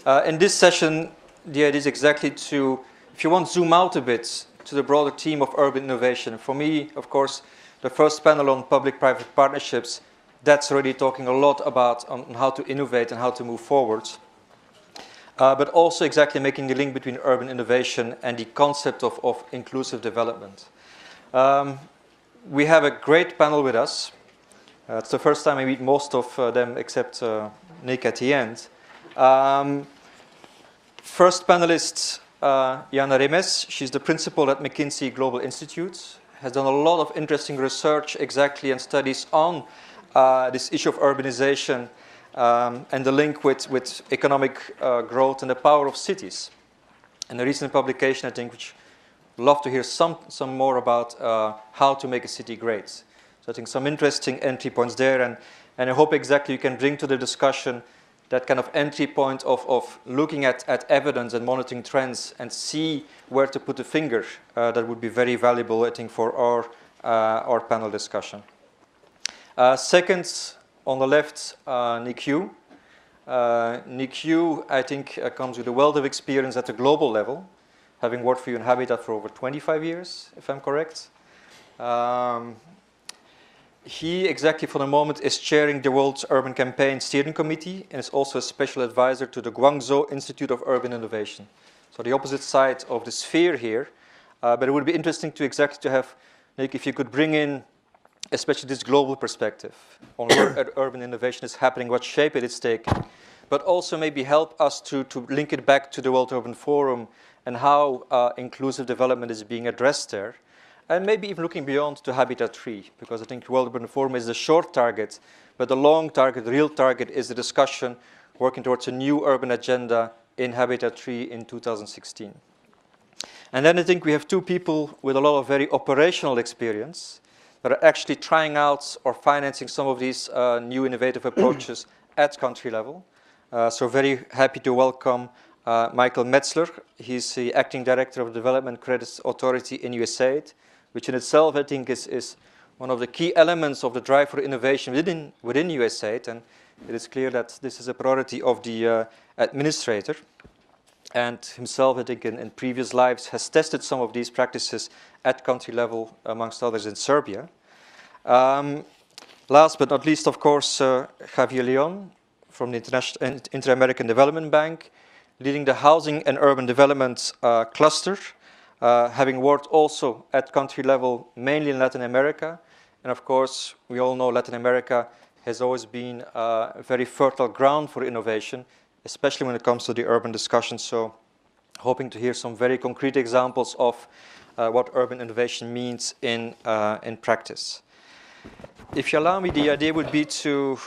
In this session, the idea is exactly to, if you want, zoom out a bit to the broader theme of urban innovation. For me, of course, the first panel on public-private partnerships, that's already talking a lot about on how to innovate and how to move forward. But also exactly making the link between urban innovation and the concept of inclusive development. We have a great panel with us. It's the first time I meet most of them except Nick at the end. First panelist, Jana Remes. She's the principal at McKinsey Global Institute. Has done a lot of interesting research exactly and studies on this issue of urbanization and the link with economic growth and the power of cities. And a recent publication, I think, which I'd love to hear some more about how to make a city great. So I think some interesting entry points there, and I hope exactly you can bring to the discussion that kind of entry point of looking at evidence and monitoring trends and see where to put the finger. That would be very valuable, I think, for our panel discussion. Second, on the left, Nick Yu. Nick Yu, I think, comes with a wealth of experience at the global level, having worked for UN Habitat for over 25 years, if I'm correct. He, exactly for the moment, is chairing the World Urban Campaign Steering Committee and is also a special advisor to the Guangzhou Institute of Urban Innovation. So the opposite side of the sphere here. But it would be interesting to have, Nick, if you could bring in especially this global perspective on where urban innovation is happening, what shape it is taking, but also maybe help us to link it back to the World Urban Forum and how inclusive development is being addressed there. And maybe even looking beyond to Habitat 3, because I think World Urban Forum is the short target, but the long target, the real target, is the discussion working towards a new urban agenda in Habitat 3 in 2016. And then I think we have two people with a lot of very operational experience that are actually trying out or financing some of these new innovative approaches at country level. So very happy to welcome Michael Metzler. He's the Acting Director of the Development Credit Authority in USAID, which in itself, I think, is one of the key elements of the drive for innovation within USAID. And it is clear that this is a priority of the administrator. And himself, I think, in previous lives, has tested some of these practices at country level, amongst others in Serbia. Last but not least, of course, Javier Leon from the Inter-American Development Bank, leading the Housing and Urban Development Cluster, having worked also at country level, mainly in Latin America. And of course, we all know Latin America has always been a very fertile ground for innovation, especially when it comes to the urban discussion. So hoping to hear some very concrete examples of what urban innovation means in practice. If you allow me, the idea would be to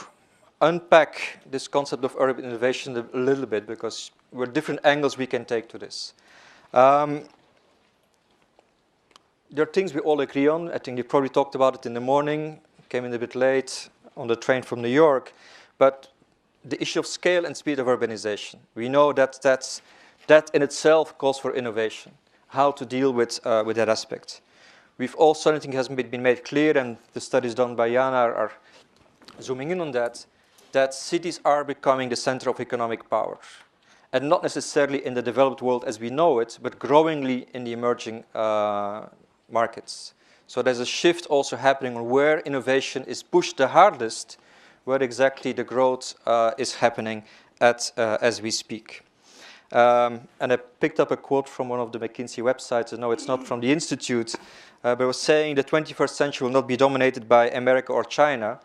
unpack this concept of urban innovation a little bit, because there are different angles we can take to this. There are things we all agree on. I think you probably talked about it in the morning, came in a bit late on the train from New York, but the issue of scale and speed of urbanization. We know that that in itself calls for innovation, how to deal with that aspect. We've also, I think, has been made clear, and the studies done by Jana are zooming in on that cities are becoming the center of economic power. And not necessarily in the developed world as we know it, but growingly in the emerging markets. So there's a shift also happening on where innovation is pushed the hardest, where exactly the growth is happening as we speak. And I picked up a quote from one of the McKinsey websites. I know it's not from the Institute, but it was saying the 21st century will not be dominated by America or China,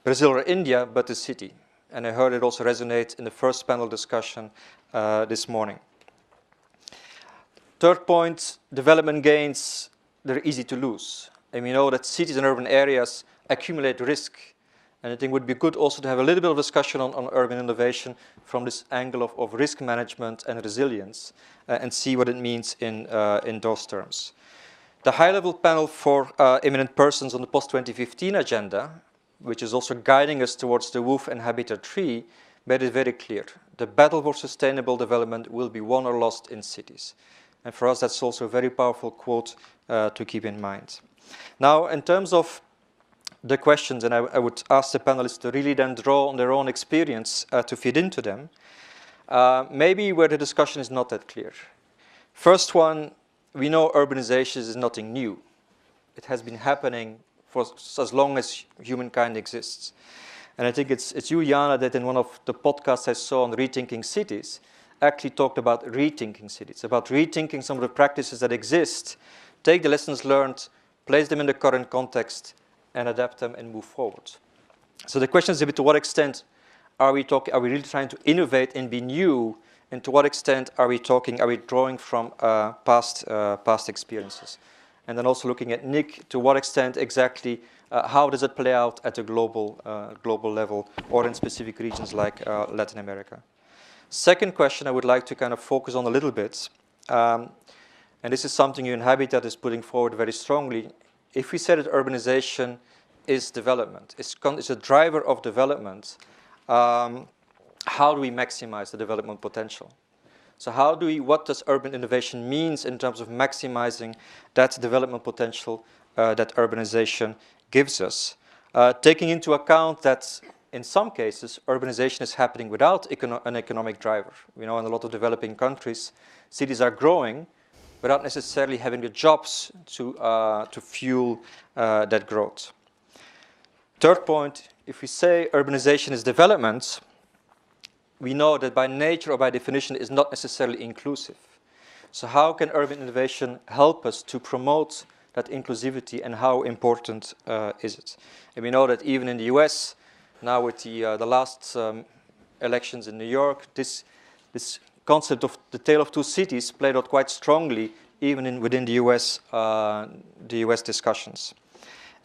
Brazil or India, but the city. And I heard it also resonate in the first panel discussion this morning. Third point, development gains, they're easy to lose. And we know that cities and urban areas accumulate risk. And I think it would be good also to have a little bit of discussion on urban innovation from this angle of risk management and resilience and see what it means in those terms. The high-level panel for eminent persons on the post-2015 agenda, which is also guiding us towards the WOOF and Habitat 3, made it very clear. The battle for sustainable development will be won or lost in cities. And for us, that's also a very powerful quote to keep in mind. Now, in terms of the questions, and I would ask the panelists to really then draw on their own experience to feed into them. Maybe where the discussion is not that clear. First one, we know urbanization is nothing new. It has been happening for as long as humankind exists. And I think it's you, Jana, that in one of the podcasts I saw on rethinking cities, actually talked about rethinking cities, about rethinking some of the practices that exist, take the lessons learned, place them in the current context, and adapt them and move forward. So the question is a bit to what extent are we really trying to innovate and be new, and to what extent are we drawing from past experiences? And then also looking at Nick, to what extent exactly, how does it play out at a global level or in specific regions like Latin America? Second question I would like to kind of focus on a little bit, and this is something you in Habitat is putting forward very strongly. If we say that urbanization is development, it's a driver of development, how do we maximize the development potential? So what does urban innovation means in terms of maximizing that development potential that urbanization gives us? Taking into account that in some cases, urbanization is happening without an economic driver. We know in a lot of developing countries, cities are growing without necessarily having the jobs to fuel that growth. Third point, if we say urbanization is development, we know that by nature or by definition is not necessarily inclusive. So how can urban innovation help us to promote that inclusivity, and how important is it? And we know that even in the US, now with the last elections in New York, this concept of the tale of two cities played out quite strongly even within the US discussions.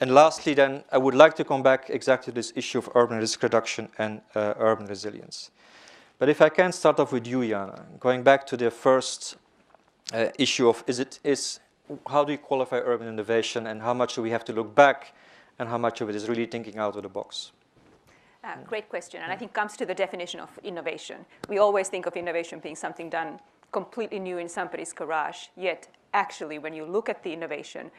And lastly then, I would like to come back exactly to this issue of urban risk reduction and urban resilience. But if I can start off with you, Jana, going back to the first issue of how do you qualify urban innovation, and how much do we have to look back, and how much of it is really thinking out of the box? Great question, and I think comes to the definition of innovation. We always think of innovation being something done completely new in somebody's garage, yet actually when you look at the innovation,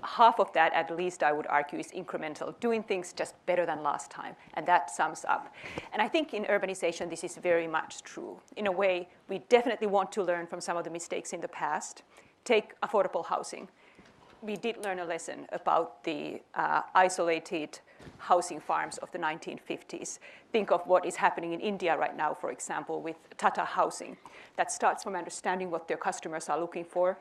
half of that, at least I would argue, is incremental, doing things just better than last time, and that sums up. And I think in urbanization, this is very much true. In a way, we definitely want to learn from some of the mistakes in the past. Take affordable housing. We did learn a lesson about the isolated housing farms of the 1950s. Think of what is happening in India right now, for example, with Tata Housing. That starts from understanding what their customers are looking for.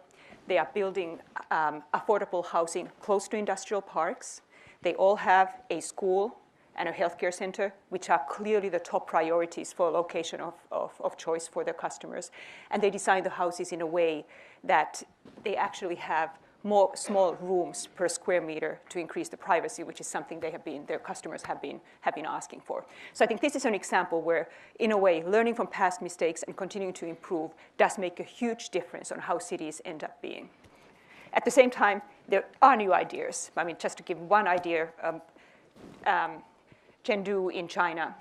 They are building affordable housing close to industrial parks. They all have a school and a healthcare center, which are clearly the top priorities for location of choice for their customers. And they design the houses in a way that they actually have more small rooms per square meter to increase the privacy, which is something their customers have been asking for. So I think this is an example where, in a way, learning from past mistakes and continuing to improve does make a huge difference on how cities end up being. At the same time, there are new ideas. I mean, just to give one idea, Chengdu in China,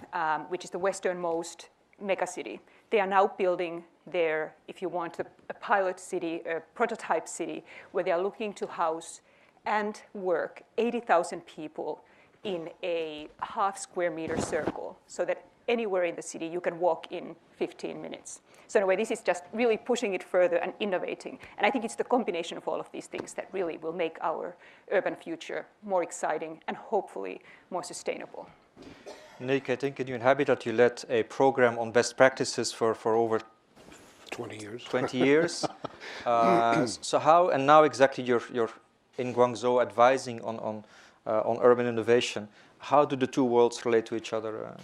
which is the westernmost megacity, they are now building their, if you want, a pilot city, a prototype city, where they are looking to house and work 80,000 people in a half square meter circle, so that anywhere in the city you can walk in 15 minutes. So in a way, this is just really pushing it further and innovating. And I think it's the combination of all of these things that really will make our urban future more exciting and hopefully more sustainable. Nick, I think in your Habitat you led a program on best practices for over 20 years. 20 years. So how, and now exactly you're in Guangzhou advising on urban innovation. How do the two worlds relate to each other?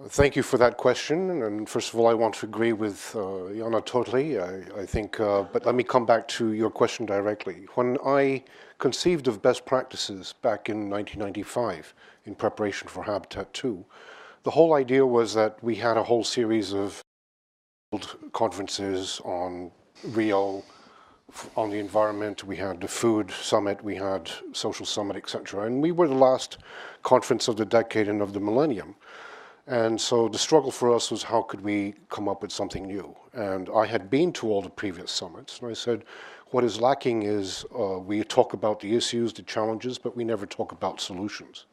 Thank you for that question. And first of all, I want to agree with Jana totally. I think, but let me come back to your question directly. When I conceived of best practices back in 1995 in preparation for Habitat 2, the whole idea was that we had a whole series of conferences on Rio, on the environment. We had the food summit, we had social summit, etc. And we were the last conference of the decade and of the millennium. And so the struggle for us was, how could we come up with something new? And I had been to all the previous summits, and I said, what is lacking is we talk about the issues, the challenges, but we never talk about solutions.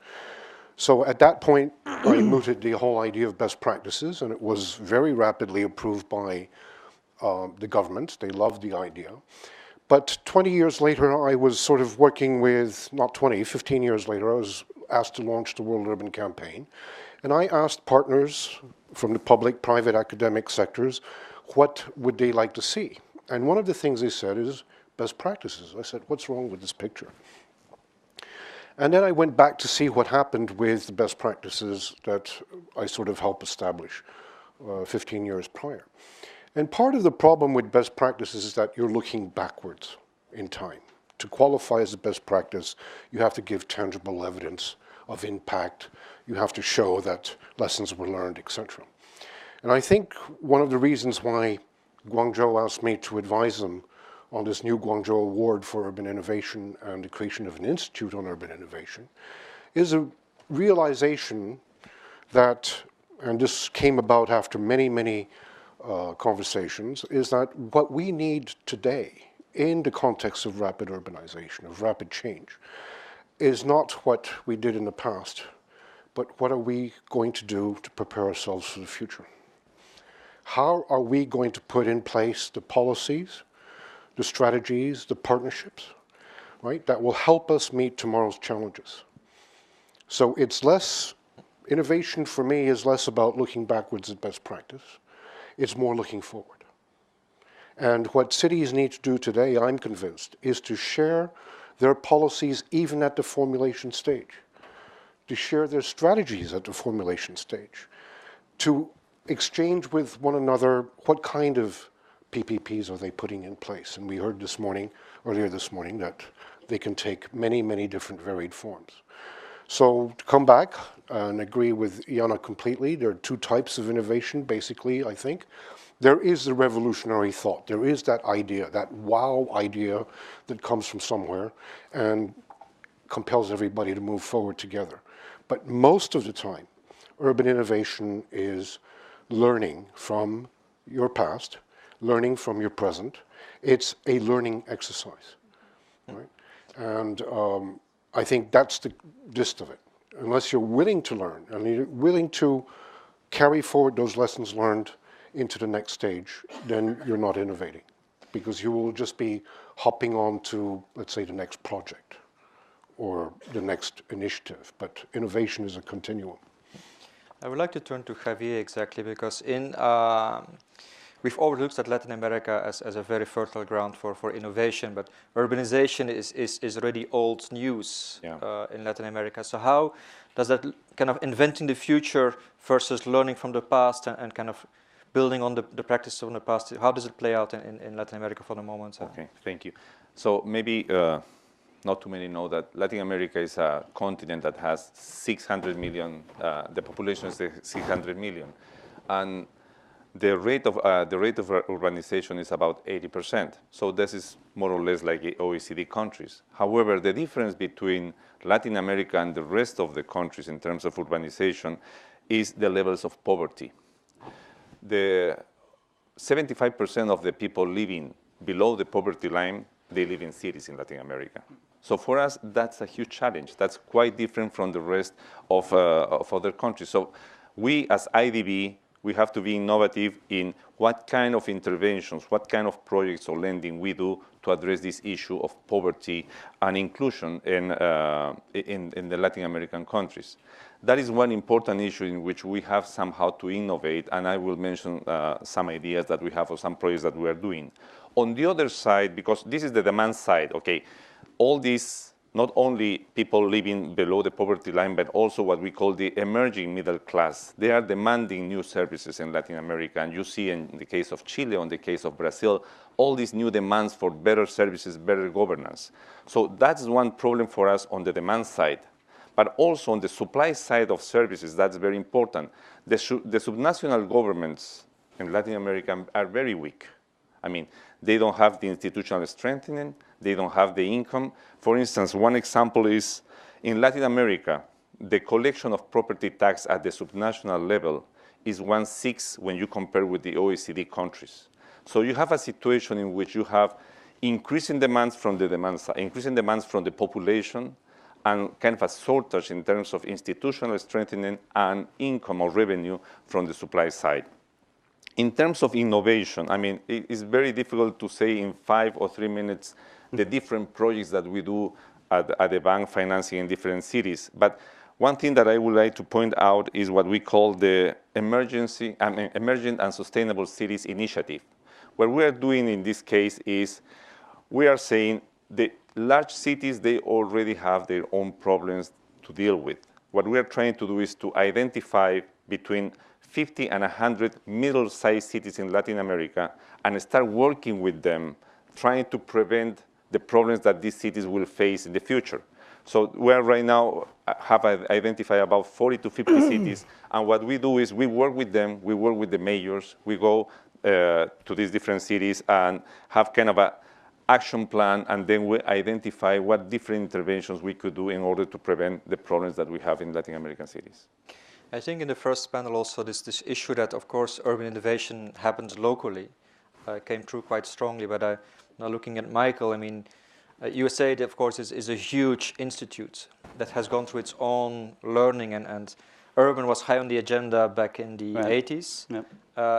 So at that point, I mooted the whole idea of best practices, and it was very rapidly approved by the government. They loved the idea. But 20 years later, I was sort of working with, not 20, 15 years later, I was asked to launch the World Urban Campaign. And I asked partners from the public, private, academic sectors, what would they like to see? And one of the things they said is best practices. I said, what's wrong with this picture? And then I went back to see what happened with the best practices that I sort of helped establish 15 years prior. And part of the problem with best practices is that you're looking backwards in time. To qualify as a best practice, you have to give tangible evidence of impact. You have to show that lessons were learned, etc. And I think one of the reasons why Guangzhou asked me to advise them on this new Guangzhou Award for Urban Innovation and the creation of an Institute on Urban Innovation is a realization that, and this came about after many, many conversations, is that what we need today in the context of rapid urbanization, of rapid change, is not what we did in the past, but what are we going to do to prepare ourselves for the future? How are we going to put in place the policies, the strategies, the partnerships, right, that will help us meet tomorrow's challenges? So it's less, innovation for me is less about looking backwards at best practice. It's more looking forward. And what cities need to do today, I'm convinced, is to share their policies even at the formulation stage, to share their strategies at the formulation stage, to exchange with one another what kind of PPPs are they putting in place. And we heard this morning, earlier this morning, that they can take many, many different varied forms. So to come back and agree with Iana completely, there are two types of innovation, basically, I think. There is the revolutionary thought. There is that idea, that wow idea that comes from somewhere and compels everybody to move forward together. But most of the time, urban innovation is learning from your past, learning from your present. It's a learning exercise, right? And I think that's the gist of it. Unless you're willing to learn, and you're willing to carry forward those lessons learned into the next stage, then you're not innovating, because you will just be hopping on to, let's say, the next project or the next initiative. But innovation is a continuum. I would like to turn to Javier exactly, because we've always looked at Latin America as a very fertile ground for innovation, but urbanization is already old news in Latin America. So how does that kind of inventing the future versus learning from the past and kind of building on the practice from the past, how does it play out in Latin America for the moment? Okay, thank you. So maybe not too many know that Latin America is a continent that has 600 million, the population is 600 million. And the rate of urbanization is about 80%. So this is more or less like OECD countries. However, the difference between Latin America and the rest of the countries in terms of urbanization is the levels of poverty. The 75% of the people living below the poverty line, they live in cities in Latin America. So for us, that's a huge challenge. That's quite different from the rest of other countries. So we as IDB, we have to be innovative in what kind of interventions, what kind of projects or lending we do to address this issue of poverty and inclusion in the Latin American countries. That is one important issue in which we have somehow to innovate, and I will mention some ideas that we have or some projects that we are doing. On the other side, because this is the demand side, okay, all these, not only people living below the poverty line, but also what we call the emerging middle class. They are demanding new services in Latin America. And you see in the case of Chile, or in the case of Brazil, all these new demands for better services, better governance. So that's one problem for us on the demand side. But also on the supply side of services, that's very important. The subnational governments in Latin America are very weak. I mean, they don't have the institutional strengthening, they don't have the income. For instance, one example is in Latin America, the collection of property tax at the subnational level is 1/6 when you compare with the OECD countries. So you have a situation in which you have increasing demands from the demand side, increasing demands from the population, and kind of a shortage in terms of institutional strengthening and income or revenue from the supply side. In terms of innovation, I mean, it's very difficult to say in 5 or 3 minutes the different projects that we do at the bank financing in different cities. But one thing that I would like to point out is what we call the Emergent and Sustainable Cities Initiative. What we are doing in this case is we are saying the large cities, they already have their own problems to deal with. What we are trying to do is to identify between 50 and 100 middle-sized cities in Latin America and start working with them, trying to prevent the problems that these cities will face in the future. So we are right now have identified about 40 to 50 cities, and what we do is we work with them, we work with the mayors, we go to these different cities and have kind of a action plan, and then we identify what different interventions we could do in order to prevent the problems that we have in Latin American cities. I think in the first panel also this issue that, of course, urban innovation happens locally came through quite strongly. But now looking at Michael, I mean, USAID, of course, is a huge institute that has gone through its own learning, and urban was high on the agenda back in the 80s. Yep.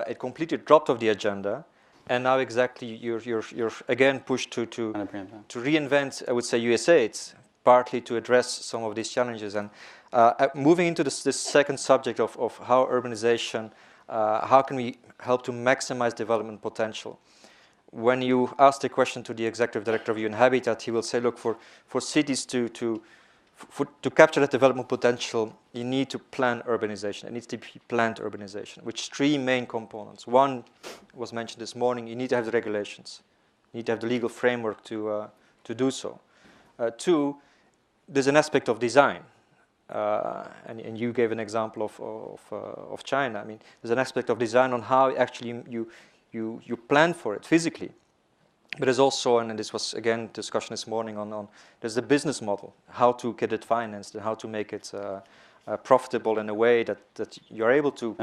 It completely dropped off the agenda. And now exactly you're again pushed to reinvent, I would say, USAID, partly to address some of these challenges. And moving into this second subject of how urbanization, how can we help to maximize development potential? When you ask the question to the executive director of UN Habitat, he will say, look, for cities to capture that development potential, you need to plan urbanization. It needs to be planned urbanization, which 3 main components. One was mentioned this morning, you need to have the regulations. You need to have the legal framework to do so. 2, there's an aspect of design. And you gave an example of China. I mean, there's an aspect of design on how actually you plan for it physically. But there's also, and this was again discussion this morning on there's the business model, how to get it financed and how to make it profitable in a way that you're able to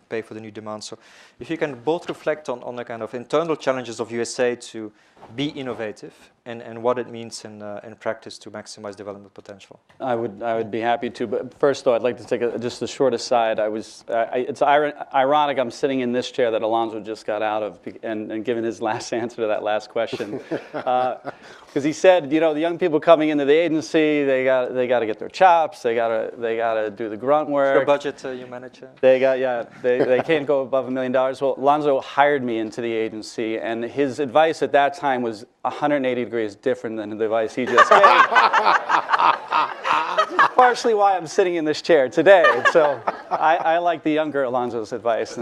pay for the new demand. So if you can both reflect on the kind of internal challenges of USA to be innovative and what it means in practice to maximize development potential. I would be happy to, but first though I'd like to take just a short aside. It's ironic I'm sitting in this chair that Alonzo just got out of and given his last answer to that last question. Because he said, you know, the young people coming into the agency, they got to get their chops, they got to do the grunt work. The budget you manage. They can't go above $1 million. Well, Alonzo hired me into the agency, and his advice at that time was 180 degrees different than the advice he just gave. Partially why I'm sitting in this chair today. So I like the younger Alonzo's advice.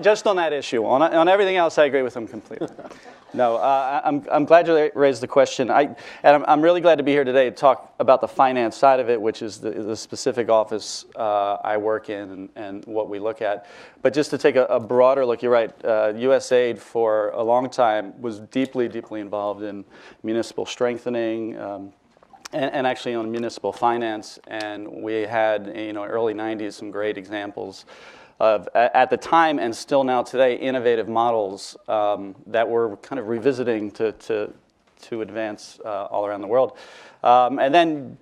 Just on that issue. On everything else, I agree with him completely. No, I'm glad you raised the question. I'm really glad to be here today to talk about the finance side of it, which is the specific office I work in and what we look at. But just to take a broader look, you're right, USAID for a long time was deeply, deeply involved in municipal strengthening and actually on municipal finance. And we had, early 90s, some great examples of, at the time and still now today, innovative models that we're kind of revisiting to advance all around the world. And then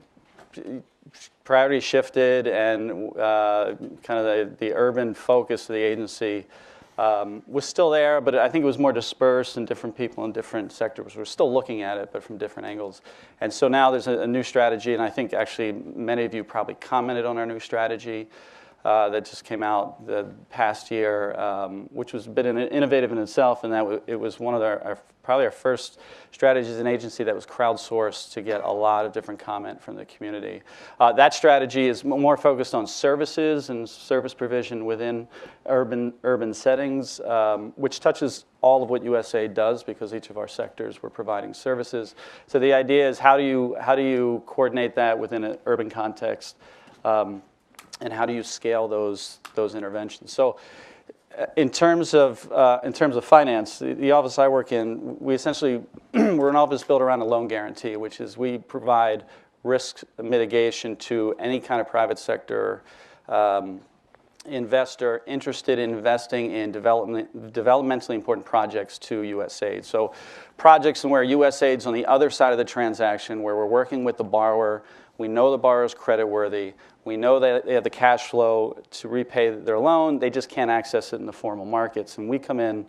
priorities shifted, and kind of the urban focus of the agency was still there, but I think it was more dispersed, and different people in different sectors were still looking at it, but from different angles. And so now there's a new strategy, and I think actually many of you probably commented on our new strategy that just came out the past year, which was a bit innovative in itself, and that it was one of probably our first strategies in agency that was crowdsourced to get a lot of different comment from the community. That strategy is more focused on services and service provision within urban settings, which touches all of what USAID does, because each of our sectors we're providing services. So the idea is how do you coordinate that within an urban context? And how do you scale those interventions? So, in terms of finance, the office I work in, we essentially we're an office built around a loan guarantee, which is we provide risk mitigation to any kind of private sector investor interested in investing in developmentally important projects to USAID. So projects where USAID's on the other side of the transaction, where we're working with the borrower, we know the borrower's creditworthy, we know that they have the cash flow to repay their loan, they just can't access it in the formal markets. And we come in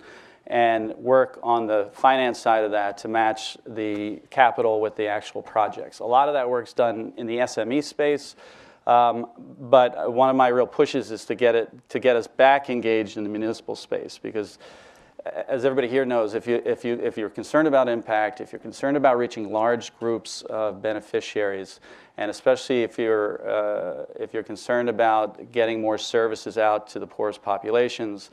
and work on the finance side of that to match the capital with the actual projects. A lot of that work's done in the SME space. But one of my real pushes is to get us back engaged in the municipal space, because as everybody here knows, if you're concerned about impact, if you're concerned about reaching large groups of beneficiaries, and especially if you're concerned about getting more services out to the poorest populations,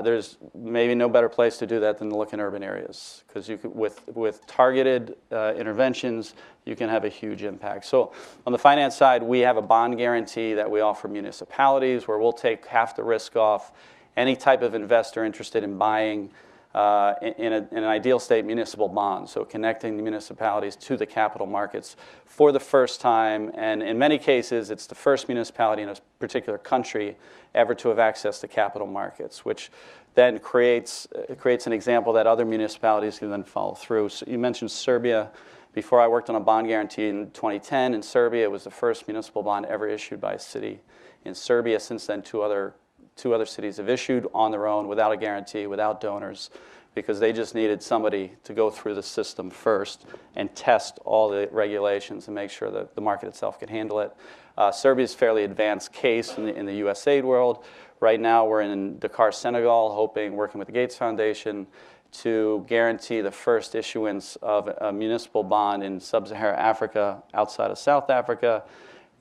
there's maybe no better place to do that than to look in urban areas, because with targeted interventions, you can have a huge impact. So on the finance side, we have a bond guarantee that we offer municipalities, where we'll take half the risk off any type of investor interested in buying, in an ideal state, municipal bonds. So connecting the municipalities to the capital markets for the first time. And in many cases, it's the first municipality in a particular country ever to have access to capital markets, which then creates an example that other municipalities can then follow through. So you mentioned Serbia. Before, I worked on a bond guarantee in 2010 in Serbia. It was the first municipal bond ever issued by a city in Serbia. Since then, two other cities have issued on their own without a guarantee, without donors, because they just needed somebody to go through the system first and test all the regulations and make sure that the market itself could handle it. Serbia's fairly advanced case in the USAID world. Right now, we're in Dakar, Senegal, working with the Gates Foundation to guarantee the first issuance of a municipal bond in sub-Saharan Africa, outside of South Africa,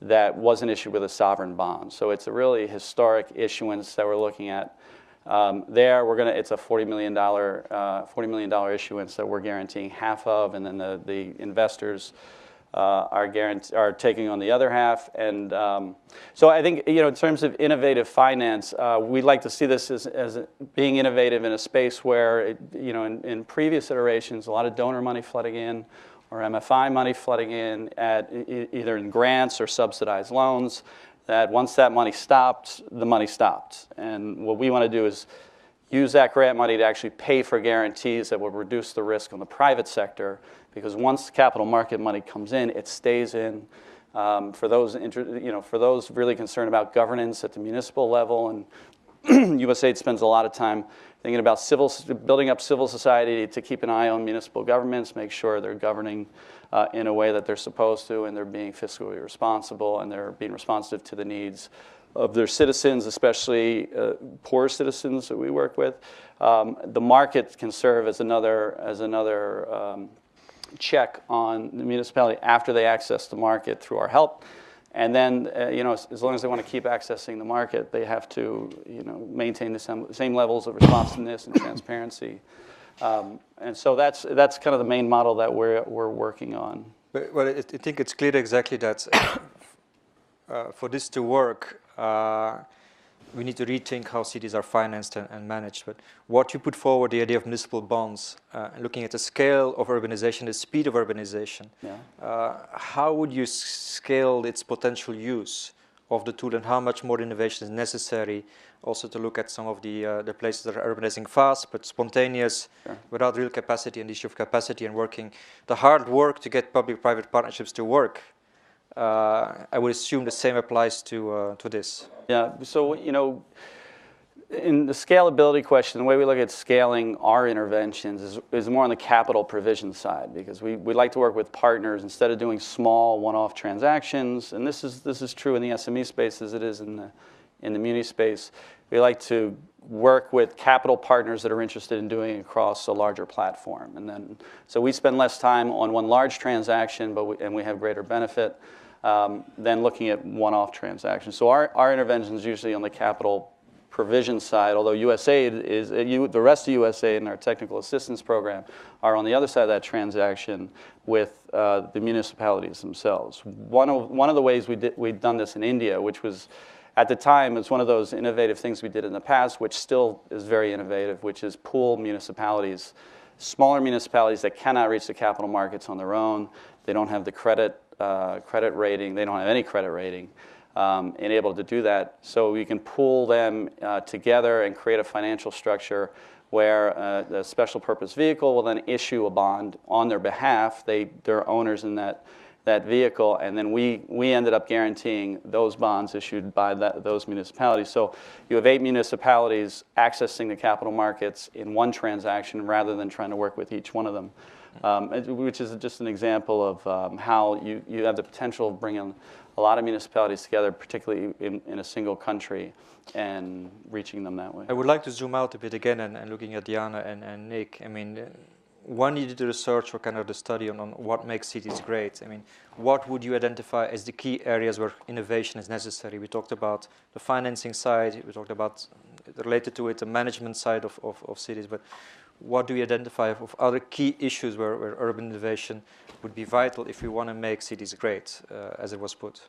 that wasn't issued with a sovereign bond. So it's a really historic issuance that we're looking at. It's a $40 million issuance that we're guaranteeing half of, and then the investors are taking on the other half. And so I think, in terms of innovative finance, we'd like to see this as being innovative in a space where, in previous iterations, a lot of donor money flooding in, or MFI money flooding in at either in grants or subsidized loans, that once that money stopped, the money stopped. And what we want to do is use that grant money to actually pay for guarantees that will reduce the risk on the private sector, because once capital market money comes in, it stays in. For those really concerned about governance at the municipal level, and USAID spends a lot of time thinking about building up civil society to keep an eye on municipal governments, make sure they're governing in a way that they're supposed to, and they're being fiscally responsible, and they're being responsive to the needs of their citizens, especially poor citizens that we work with. The market can serve as another check on the municipality after they access the market through our help. And then, as long as they want to keep accessing the market, they have to, maintain the same levels of responsiveness and transparency. And so that's kind of the main model that we're working on. Well, I think it's clear exactly that for this to work, we need to rethink how cities are financed and managed. But what you put forward, the idea of municipal bonds, looking at the scale of urbanization, the speed of urbanization, how would you scale its potential use of the tool, and how much more innovation is necessary also to look at some of the places that are urbanizing fast but spontaneous, without real capacity, and the issue of capacity and working, the hard work to get public-private partnerships to work. I would assume the same applies to this. Yeah, so, in the scalability question, the way we look at scaling our interventions is more on the capital provision side, because we like to work with partners instead of doing small one-off transactions. And this is true in the SME space as it is in the muni space. We like to work with capital partners that are interested in doing it across a larger platform. And then, so we spend less time on one large transaction, and we have greater benefit than looking at one-off transactions. So our intervention is usually on the capital provision side, although USAID the rest of USAID and our technical assistance program are on the other side of that transaction with the municipalities themselves. One of the ways we'd done this in India, which was, at the time, it's one of those innovative things we did in the past, which still is very innovative, which is pool municipalities, smaller municipalities that cannot reach the capital markets on their own. They don't have the credit rating. They don't have any credit rating. and able to do that. So we can pool them together and create a financial structure where the special purpose vehicle will then issue a bond on their behalf. They're owners in that vehicle, and then we ended up guaranteeing those bonds issued by those municipalities. So you have 8 municipalities accessing the capital markets in one transaction rather than trying to work with each one of them, which is just an example of how you have the potential of bringing a lot of municipalities together, particularly in a single country, and reaching them that way. I would like to zoom out a bit again and looking at Diana and Nick. I mean, when you did the research or kind of the study on what makes cities great, I mean, what would you identify as the key areas where innovation is necessary? We talked about the financing side, we talked about, related to it, the management side of cities, but what do you identify of other key issues where urban innovation would be vital if we want to make cities great, as it was put?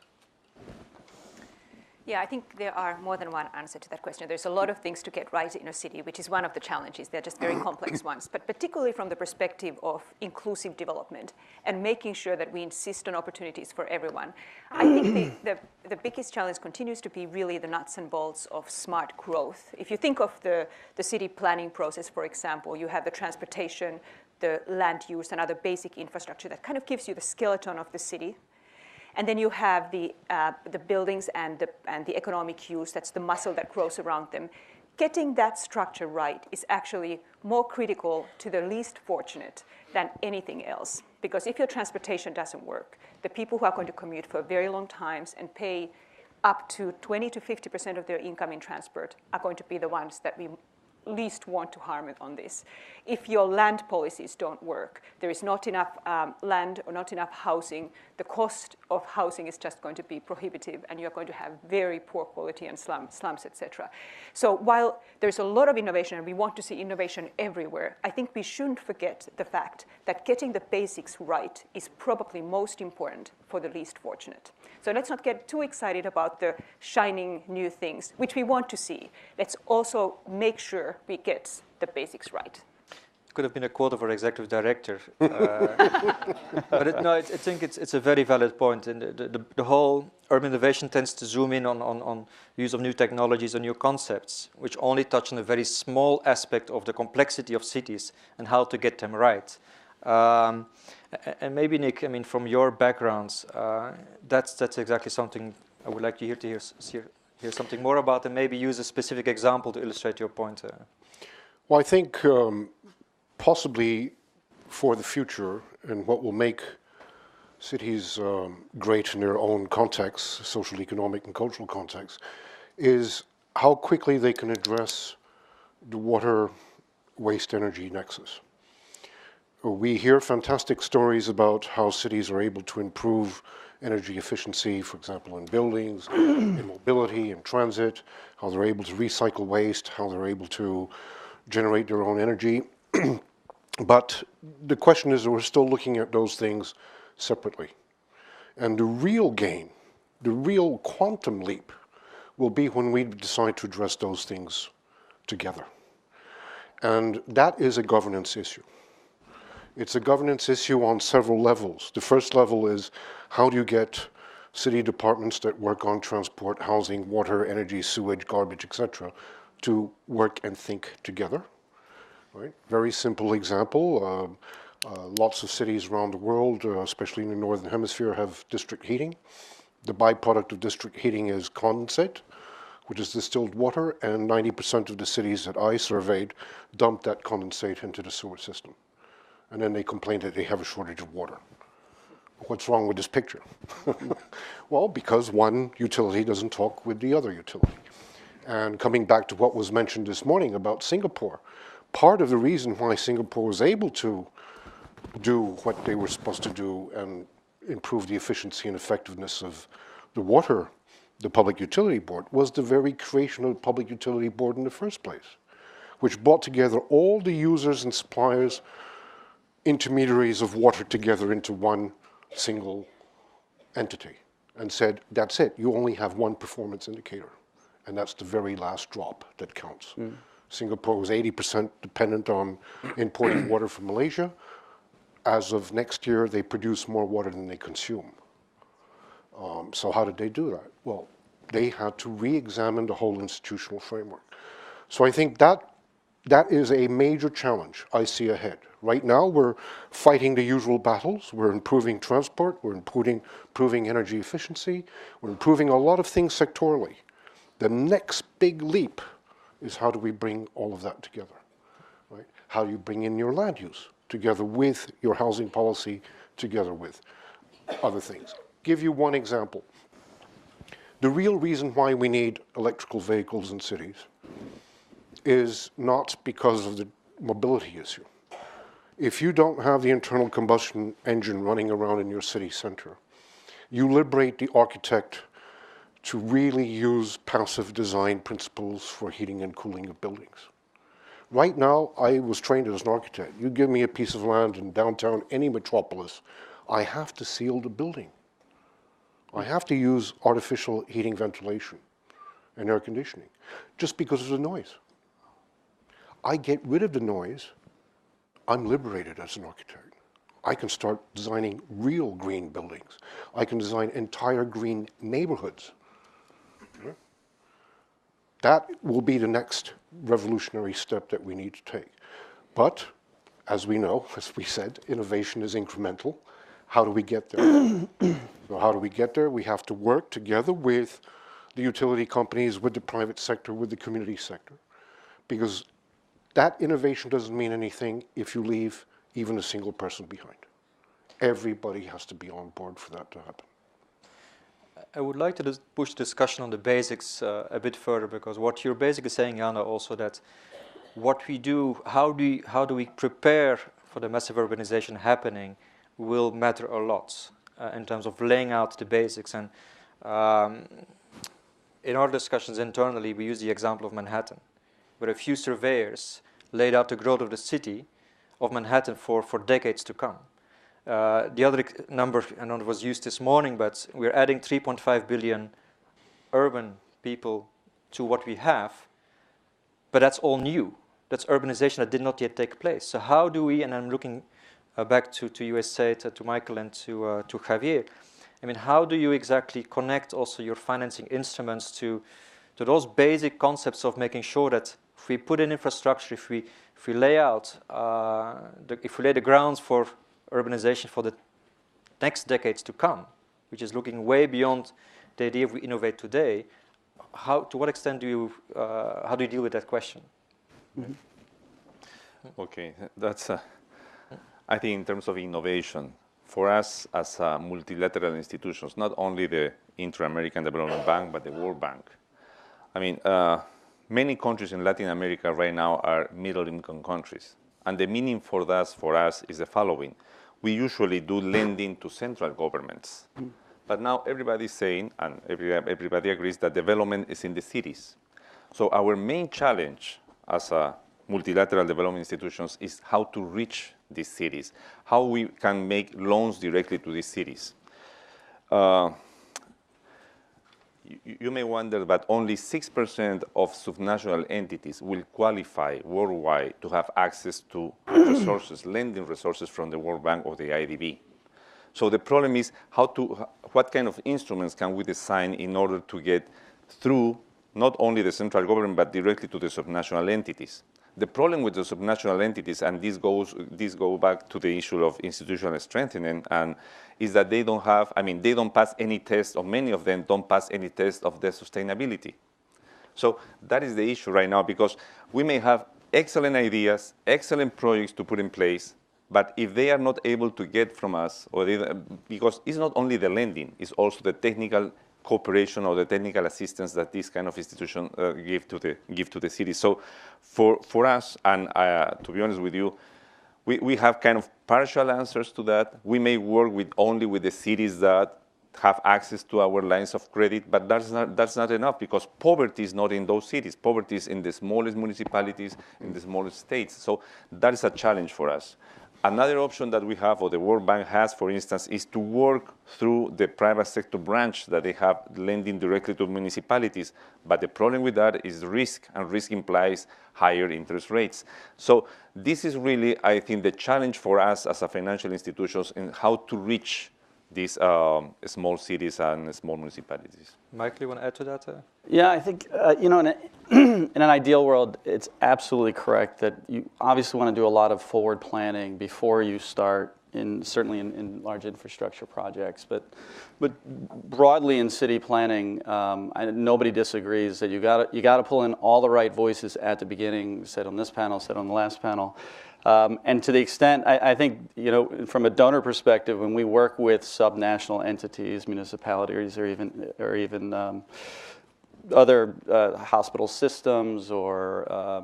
Yeah, I think there are more than one answer to that question. There's a lot of things to get right in a city, which is one of the challenges. They're just very complex ones, but particularly from the perspective of inclusive development and making sure that we insist on opportunities for everyone. I think the biggest challenge continues to be really the nuts and bolts of smart growth. If you think of the city planning process, for example, you have the transportation, the land use, and other basic infrastructure that kind of gives you the skeleton of the city. And then you have the buildings and the economic use, that's the muscle that grows around them. Getting that structure right is actually more critical to the least fortunate than anything else. Because if your transportation doesn't work, the people who are going to commute for very long times and pay up to 20 to 50% of their income in transport are going to be the ones that we least want to harm it on this. If your land policies don't work, there is not enough land or not enough housing, the cost of housing is just going to be prohibitive, and you're going to have very poor quality and slums, etc. So while there's a lot of innovation and we want to see innovation everywhere, I think we shouldn't forget the fact that getting the basics right is probably most important for the least fortunate. So let's not get too excited about the shining new things, which we want to see. Let's also make sure we get the basics right. It could have been a quote of our executive director. But I think it's a very valid point. And the whole urban innovation tends to zoom in on use of new technologies and new concepts, which only touch on a very small aspect of the complexity of cities and how to get them right. And maybe, Nick, I mean, from your backgrounds, that's exactly something I would like to hear something more about, and maybe use a specific example to illustrate your point. Well, I think possibly for the future and what will make cities great in their own context, social, economic, and cultural context, is how quickly they can address the water waste energy nexus. We hear fantastic stories about how cities are able to improve energy efficiency, for example, in buildings, in mobility, in transit, how they're able to recycle waste, how they're able to generate their own energy. But the question is that we're still looking at those things separately. And the real gain, the real quantum leap, will be when we decide to address those things together. And that is a governance issue. It's a governance issue on several levels. The first level is, how do you get city departments that work on transport, housing, water, energy, sewage, garbage, etc., to work and think together? Right? Very simple example. Lots of cities around the world, especially in the Northern Hemisphere, have district heating. The byproduct of district heating is condensate, which is distilled water, and 90% of the cities that I surveyed dumped that condensate into the sewer system. And then they complain that they have a shortage of water. What's wrong with this picture? Well, because one utility doesn't talk with the other utility. And coming back to what was mentioned this morning about Singapore, part of the reason why Singapore was able to do what they were supposed to do and improve the efficiency and effectiveness of the Public Utility Board, was the very creation of the Public Utility Board in the first place, which brought together all the users and suppliers, intermediaries of water together into one single entity, and said, that's it, you only have one performance indicator, and that's the very last drop that counts. Singapore was 80% dependent on importing water from Malaysia. As of next year, they produce more water than they consume. So how did they do that? Well, They had to re-examine the whole institutional framework. So I think that is a major challenge I see ahead. Right now, we're fighting the usual battles. We're improving transport, we're improving energy efficiency, we're improving a lot of things sectorally. The next big leap is how do we bring all of that together, right? How do you bring in your land use together with your housing policy, together with other things? Give you one example. The real reason why we need electrical vehicles in cities is not because of the mobility issue. If you don't have the internal combustion engine running around in your city center, you liberate the architect to really use passive design principles for heating and cooling of buildings. Right now, I was trained as an architect. You give me a piece of land in downtown any metropolis, I have to seal the building. I have to use artificial heating, ventilation, and air conditioning, just because of the noise. I get rid of the noise, I'm liberated as an architect. I can start designing real green buildings. I can design entire green neighborhoods. That will be the next revolutionary step that we need to take. But, as we know, as we said, innovation is incremental. How do we get there? So how do we get there? We have to work together with the utility companies, with the private sector, with the community sector. Because that innovation doesn't mean anything if you leave even a single person behind. Everybody has to be on board for that to happen. I would like to push the discussion on the basics a bit further, because what you're basically saying, Jana, also that what we do, how do we prepare for the massive urbanization happening will matter a lot in terms of laying out the basics. And in our discussions internally, we use the example of Manhattan, where a few surveyors laid out the growth of the city of Manhattan for decades to come. The other number, I know it was used this morning, but we're adding 3.5 billion urban people to what we have, but that's all new. That's urbanization that did not yet take place. So how do we, and I'm looking back to USA, to Michael and to Javier, I mean, how do you exactly connect also your financing instruments to those basic concepts of making sure that if we put in infrastructure, if we lay out, if we lay the grounds for urbanization for the next decades to come, which is looking way beyond the idea of we innovate today, to what extent do you, how do you deal with that question? Mm-hmm. Okay, that's, I think in terms of innovation, for us as multilateral institutions, not only the Inter-American Development Bank, but the World Bank. I mean, many countries in Latin America right now are middle-income countries. And the meaning for us is the following. We usually do lending to central governments. But now everybody's saying, and everybody agrees, that development is in the cities. So our main challenge as multilateral development institutions is how to reach these cities, how we can make loans directly to these cities. You may wonder that only 6% of subnational entities will qualify worldwide to have access to resources, lending resources from the World Bank or the IDB. So the problem is what kind of instruments can we design in order to get through not only the central government, but directly to the subnational entities. The problem with the subnational entities, and this goes back to the issue of institutional strengthening, and is that they don't have, I mean, they don't pass any test, or many of them don't pass any test of their sustainability. So that is the issue right now, because we may have excellent ideas, excellent projects to put in place, but if they are not able to get from us, because it's not only the lending, it's also the technical cooperation or the technical assistance that this kind of institution give to the city. So for us, and to be honest with you, we have kind of partial answers to that. We may work only with the cities that have access to our lines of credit, but that's not enough, because poverty is not in those cities. Poverty is in the smallest municipalities, in the smallest states. So that is a challenge for us. Another option that we have, or the World Bank has, for instance, is to work through the private sector branch that they have lending directly to municipalities. But the problem with that is risk, and risk implies higher interest rates. So this is really, I think, the challenge for us as a financial institutions in how to reach these small cities and small municipalities. Michael, you want to add to that? Yeah, I think, in an ideal world, it's absolutely correct that you obviously want to do a lot of forward planning before you start, certainly in large infrastructure projects. But broadly in city planning, nobody disagrees that you got to pull in all the right voices at the beginning, said on this panel, said on the last panel. And to the extent, I think, from a donor perspective, when we work with subnational entities, municipalities, or even other hospital systems or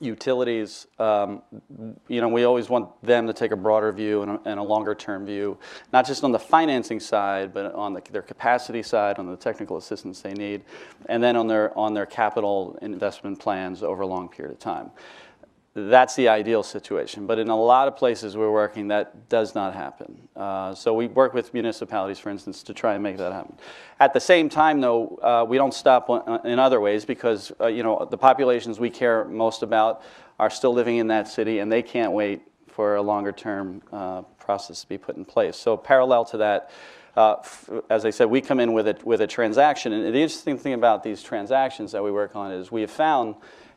utilities, we always want them to take a broader view and a longer-term view, not just on the financing side, but on their capacity side, on the technical assistance they need, and then on their capital investment plans over a long period of time. That's the ideal situation, but in a lot of places we're working, that does not happen. So we work with municipalities, for instance, to try and make that happen. At the same time, though, we don't stop in other ways because the populations we care most about are still living in that city, and they can't wait for a longer-term process to be put in place. So parallel to that, as I said, we come in with a transaction, and the interesting thing about these transactions that we work on is we have found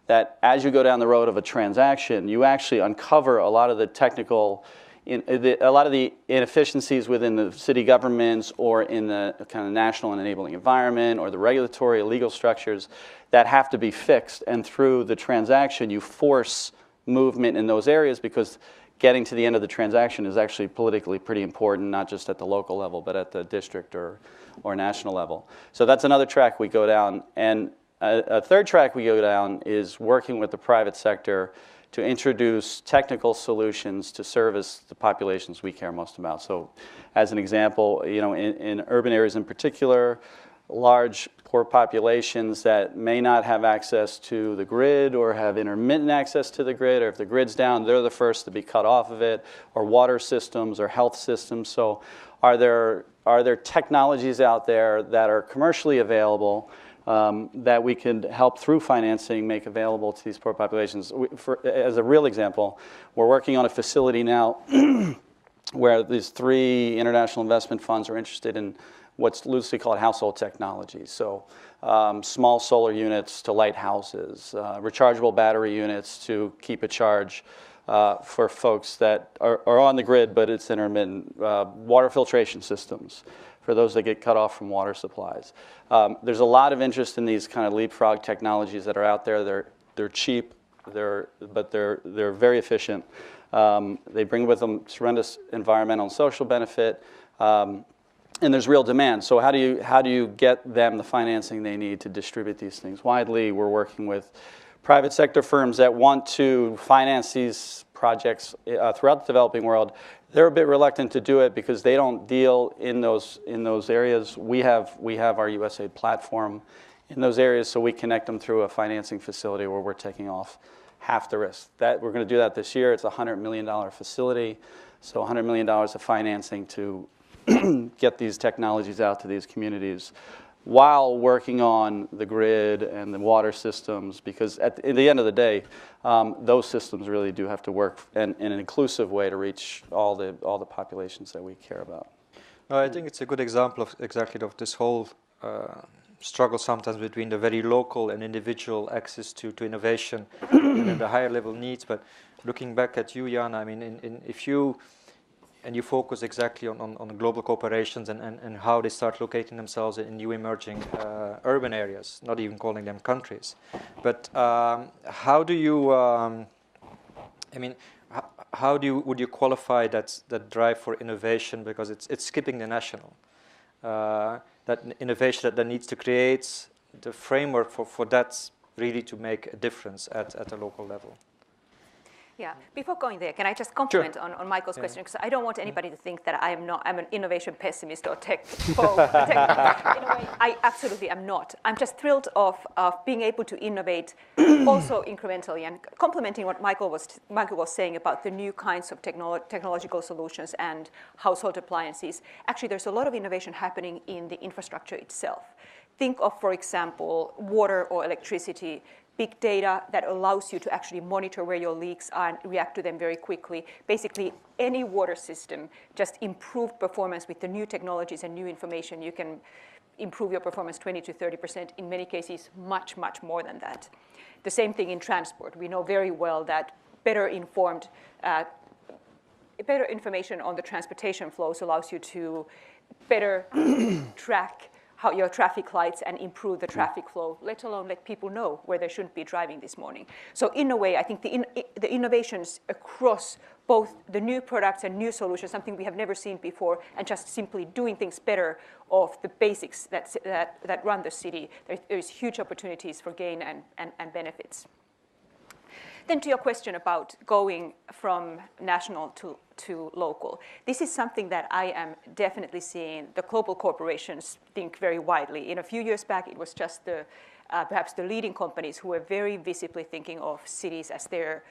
that as you go down the road of a transaction, you actually uncover a lot of the technical, a lot of the inefficiencies within the city governments or in the kind of national and enabling environment or the regulatory legal structures that have to be fixed. And through the transaction, you force movement in those areas because getting to the end of the transaction is actually politically pretty important, not just at the local level, but at the district or national level. So that's another track we go down. And a third track we go down is working with the private sector to introduce technical solutions to service the populations we care most about. So as an example, in urban areas in particular, large poor populations that may not have access to the grid or have intermittent access to the grid, or if the grid's down, they're the first to be cut off of it, or water systems or health systems. So are there technologies out there that are commercially available that we could help through financing make available to these poor populations? As a real example, we're working on a facility now where these 3 international investment funds are interested in what's loosely called household technologies. So small solar units to light houses, rechargeable battery units to keep a charge for folks that are on the grid, but it's intermittent, water filtration systems for those that get cut off from water supplies. There's a lot of interest in these kind of leapfrog technologies that are out there. They're cheap, but they're very efficient. They bring with them tremendous environmental and social benefit, and there's real demand. So how do you get them the financing they need to distribute these things widely? We're working with private sector firms that want to finance these projects throughout the developing world. They're a bit reluctant to do it because they don't deal in those areas. We have our USAID platform in those areas, so we connect them through a financing facility where we're taking off half the risk. We're going to do that this year. It's a $100 million facility, so $100 million of financing to get these technologies out to these communities while working on the grid and the water systems, because at the end of the day, those systems really do have to work in an inclusive way to reach all the populations that we care about. I think it's a good example of exactly of this whole struggle sometimes between the very local and individual access to innovation and then the higher level needs. But looking back at you, Jan, I mean, if you focus exactly on global corporations and how they start locating themselves in new emerging urban areas, not even calling them countries. But how do you, would you qualify that drive for innovation? Because it's skipping the national. That innovation that needs to create the framework for that really to make a difference at a local level. Yeah. Before going there, can I just comment on Michael's question? Because I don't want anybody to think that I'm an innovation pessimist or tech phobe. In a way, I absolutely am not. I'm just thrilled of being able to innovate also incrementally, and complementing what Michael was saying about the new kinds of technological solutions and household appliances. Actually, there's a lot of innovation happening in the infrastructure itself. Think of, for example, water or electricity big data that allows you to actually monitor where your leaks are and react to them very quickly. Basically, any water system, just improve performance with the new technologies and new information. You can improve your performance 20 to 30%, in many cases, much, much more than that. The same thing in transport. We know very well that better information on the transportation flows allows you to better track how your traffic lights and improve the traffic flow, let alone let people know where they shouldn't be driving this morning. So in a way, I think the innovations across both the new products and new solutions, something we have never seen before, and just simply doing things better of the basics that run the city, there's huge opportunities for gain and benefits. Then to your question about going from national to local. This is something that I am definitely seeing the global corporations think very widely. In a few years back, it was just perhaps the leading companies who were very visibly thinking of cities as their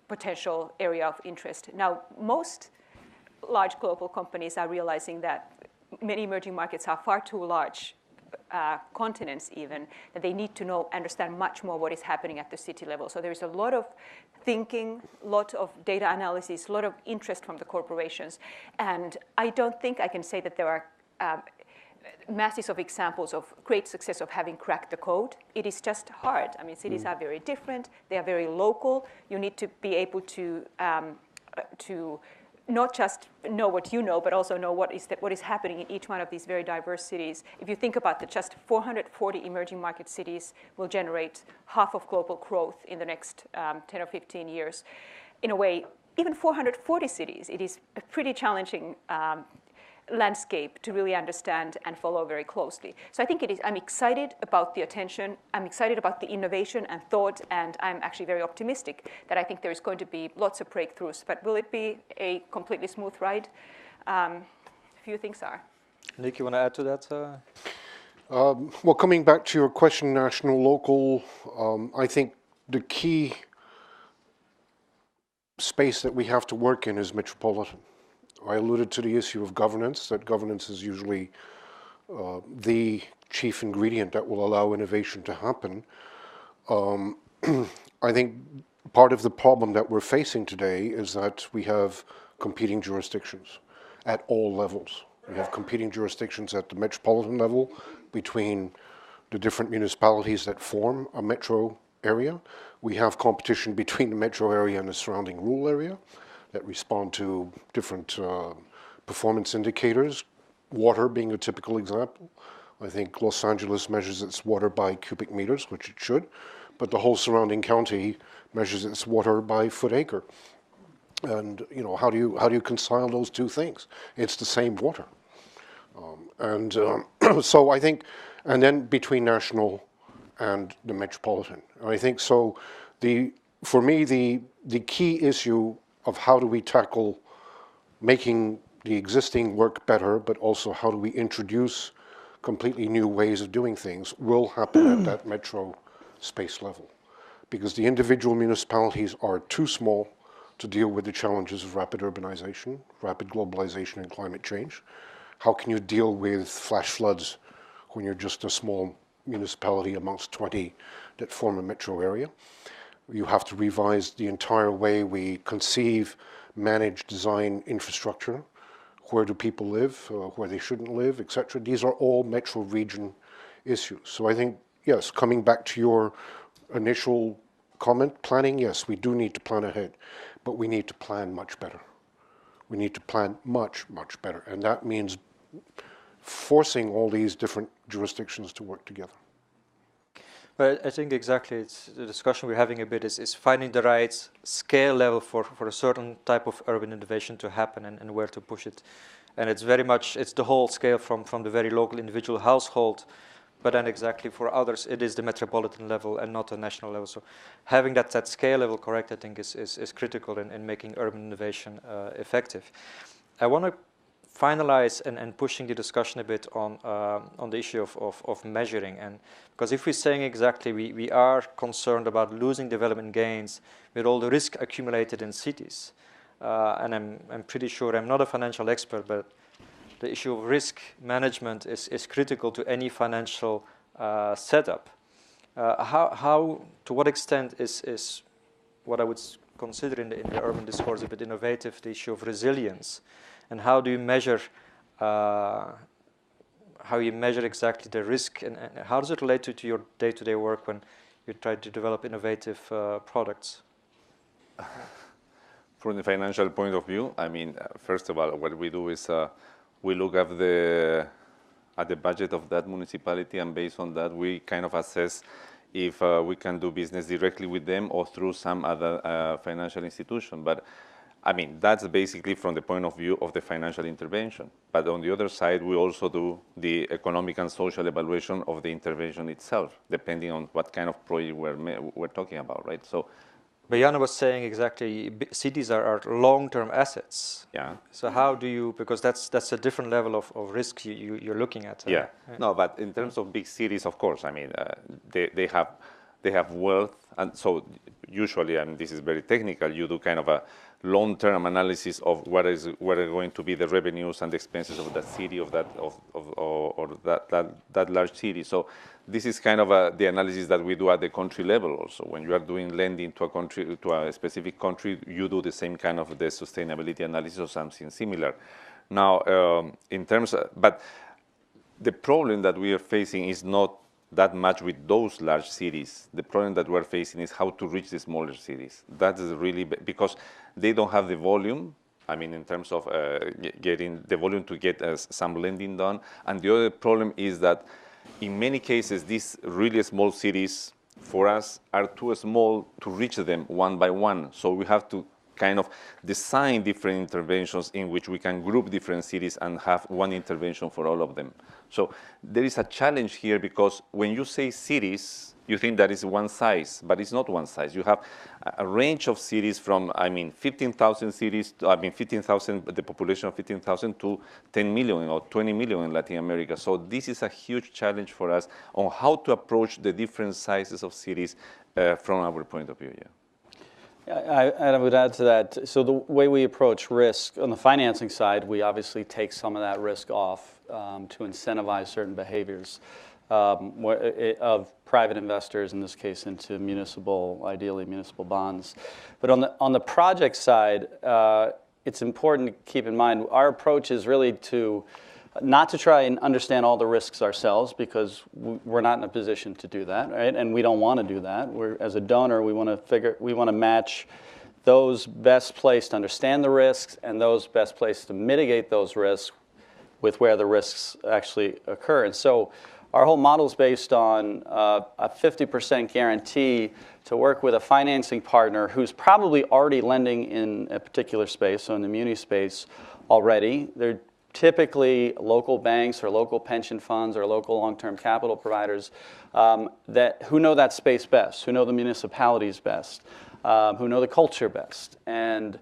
potential area of interest. Now, most large global companies are realizing that many emerging markets are far too large continents even, that they need to understand much more what is happening at the city level. So there is a lot of thinking, a lot of data analysis, a lot of interest from the corporations. And I don't think I can say that there are masses of examples of great success of having cracked the code. It is just hard. I mean, cities are very different. They are very local. You need to be able to not just know what you know, but also know what is happening in each one of these very diverse cities. If you think about it, just 440 emerging market cities will generate half of global growth in the next 10 or 15 years. In a way, even 440 cities, it is a pretty challenging landscape to really understand and follow very closely. So I think I'm excited about the attention, I'm excited about the innovation and thought, and I'm actually very optimistic that I think there is going to be lots of breakthroughs. But will it be a completely smooth ride? Few things are. Nick, you want to add to that? Well, coming back to your question, national, local, I think the key space that we have to work in is metropolitan. I alluded to the issue of governance, that governance is usually the chief ingredient that will allow innovation to happen. I think part of the problem that we're facing today is that we have competing jurisdictions at all levels. We have competing jurisdictions at the metropolitan level between the different municipalities that form a metro area. We have competition between the metro area and the surrounding rural area that respond to different performance indicators, water being a typical example. I think Los Angeles measures its water by cubic meters, which it should, but the whole surrounding county measures its water by foot acre. And how do you concile those two things? It's the same water. So I think, and then between national and the metropolitan. I think so. For me, the key issue of how do we tackle making the existing work better, but also how do we introduce completely new ways of doing things will happen at that metro space level. Because the individual municipalities are too small to deal with the challenges of rapid urbanization, rapid globalization, and climate change. How can you deal with flash floods when you're just a small municipality amongst 20 that form a metro area? You have to revise the entire way we conceive, manage, design infrastructure. Where do people live, where they shouldn't live, etc. These are all metro region issues. So I think, yes, coming back to your initial comment, planning, yes, we do need to plan ahead, but we need to plan much better. We need to plan much, much better. And that means forcing all these different jurisdictions to work together. But I think exactly it's the discussion we're having a bit is finding the right scale level for a certain type of urban innovation to happen and where to push it. And it's very much, it's the whole scale from the very local individual household, but then exactly for others, it is the metropolitan level and not the national level. So having that scale level correct, I think, is critical in making urban innovation effective. I want to finalize and pushing the discussion a bit on the issue of measuring. And because if we're saying exactly we are concerned about losing development gains with all the risk accumulated in cities, and I'm pretty sure I'm not a financial expert, but the issue of risk management is critical to any financial setup. To what extent is what I would consider in the urban discourse a bit innovative, the issue of resilience, and how do you measure exactly the risk, and how does it relate to your day-to-day work when you try to develop innovative products? From the financial point of view, I mean, first of all, what we do is we look at the budget of that municipality, and based on that, we kind of assess if we can do business directly with them or through some other financial institution. But I mean, that's basically from the point of view of the financial intervention. But on the other side, we also do the economic and social evaluation of the intervention itself, depending on what kind of project we're talking about, right? So, Bayana was saying exactly, cities are long-term assets. yeah. So how do you, because that's a different level of risk you're looking at. Yeah. No, but in terms of big cities, of course, I mean, they have wealth, and so usually, and this is very technical, you do kind of a long-term analysis of what are going to be the revenues and the expenses of that city, of that large city. So this is kind of the analysis that we do at the country level also. When you are doing lending to a country, to a specific country, you do the same kind of the sustainability analysis or something similar. Now, but the problem that we are facing is not that much with those large cities. The problem that we're facing is how to reach the smaller cities. That is really, because they don't have the volume, I mean, in terms of getting the volume to get some lending done. And the other problem is that in many cases, these really small cities for us are too small to reach them one by one. So we have to kind of design different interventions in which we can group different cities and have one intervention for all of them. So there is a challenge here, because when you say cities, you think that is one size, but it's not one size. You have a range of cities from, I mean, 15,000 cities, the population of 15,000 to 10 million or 20 million in Latin America. So this is a huge challenge for us on how to approach the different sizes of cities from our point of view. Yeah. I would add to that, so the way we approach risk, on the financing side, we obviously take some of that risk off to incentivize certain behaviors of private investors, in this case into ideally municipal bonds. But on the project side, it's important to keep in mind, our approach is really not to try and understand all the risks ourselves, because we're not in a position to do that, right? And we don't want to do that. As a donor, we want to match those best placed to understand the risks and those best placed to mitigate those risks with where the risks actually occur. And so our whole model is based on a 50% guarantee to work with a financing partner who's probably already lending in a particular space, so in the muni space already. They're typically local banks or local pension funds or local long-term capital providers who know that space best, who know the municipalities best, who know the culture best. And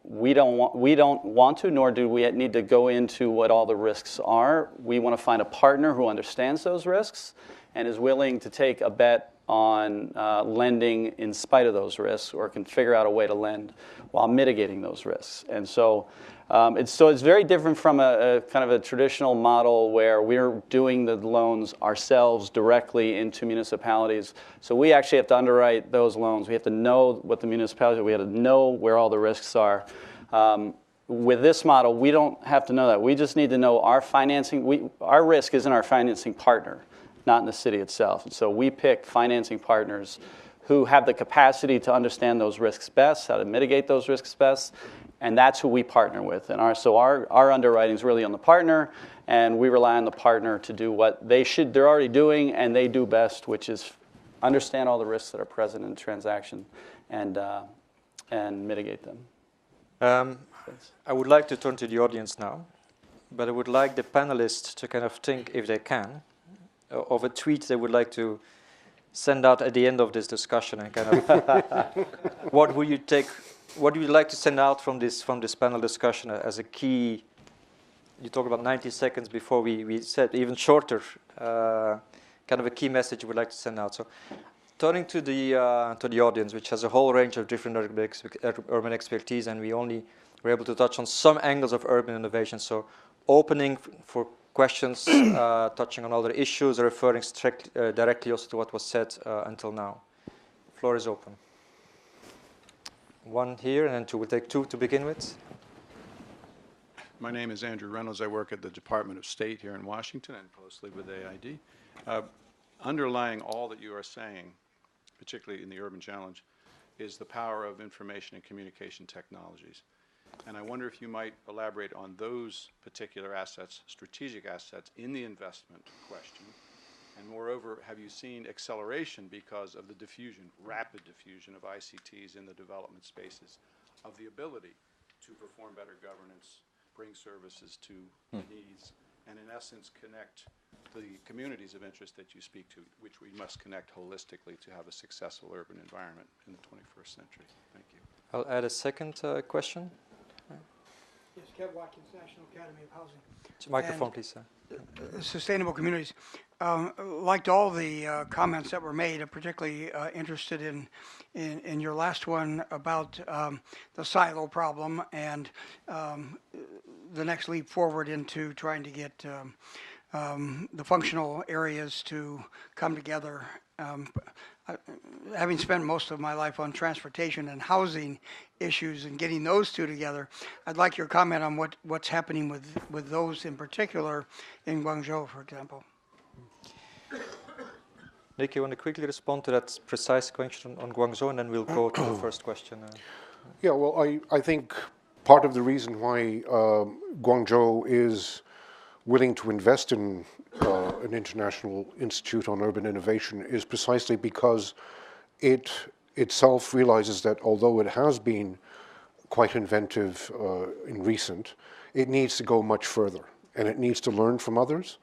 we don't want to, nor do we need to go into what all the risks are. We want to find a partner who understands those risks and is willing to take a bet on lending in spite of those risks, or can figure out a way to lend while mitigating those risks. And so it's very different from a kind of a traditional model where we're doing the loans ourselves directly into municipalities. So we actually have to underwrite those loans. We have to know what the municipalities are. We have to know where all the risks are. With this model, we don't have to know that. We just need to know our financing. Our risk is in our financing partner, not in the city itself. And so we pick financing partners who have the capacity to understand those risks best, how to mitigate those risks best, and that's who we partner with. And our underwriting is really on the partner, and we rely on the partner to do what they're already doing and they do best, which is understand all the risks that are present in the transaction and mitigate them. I would like to turn to the audience now, but I would like the panelists to kind of think, if they can, of a tweet they would like to send out at the end of this discussion, and kind of what would you like to send out from this panel discussion as a key? You talk about 90 seconds before we said even shorter, kind of a key message you would like to send out. So turning to the audience, which has a whole range of different urban expertise, and we only were able to touch on some angles of urban innovation. So opening for questions touching on other issues or referring directly also to what was said until now. The floor is open. One here, and then two. We'll take two to begin with. My name is Andrew Reynolds. I work at the Department of State here in Washington and closely with AID. Underlying all that you are saying, particularly in the urban challenge, is the power of information and communication technologies. And I wonder if you might elaborate on those particular assets, strategic assets, in the investment question. And moreover, have you seen acceleration because of the diffusion, rapid diffusion of ICTs in the development spaces, of the ability to perform better governance, bring services to needs, and in essence connect the communities of interest that you speak to, which we must connect holistically to have a successful urban environment in the 21st century? Thank you. I'll add a second question. Yes, Kev Watkins, National Academy of Housing. Microphone, please. Sustainable communities. Liked all the comments that were made. I'm particularly interested in your last one about the silo problem and the next leap forward into trying to get the functional areas to come together. Having spent most of my life on transportation and housing issues and getting those two together, I'd like your comment on what's happening with those in particular in Guangzhou, for example. Nick, you want to quickly respond to that precise question on Guangzhou, and then we'll go to the first question. Yeah, well, I think part of the reason why Guangzhou is willing to invest in an international institute on urban innovation is precisely because it itself realizes that although it has been quite inventive in recent, it needs to go much further, and it needs to learn from others.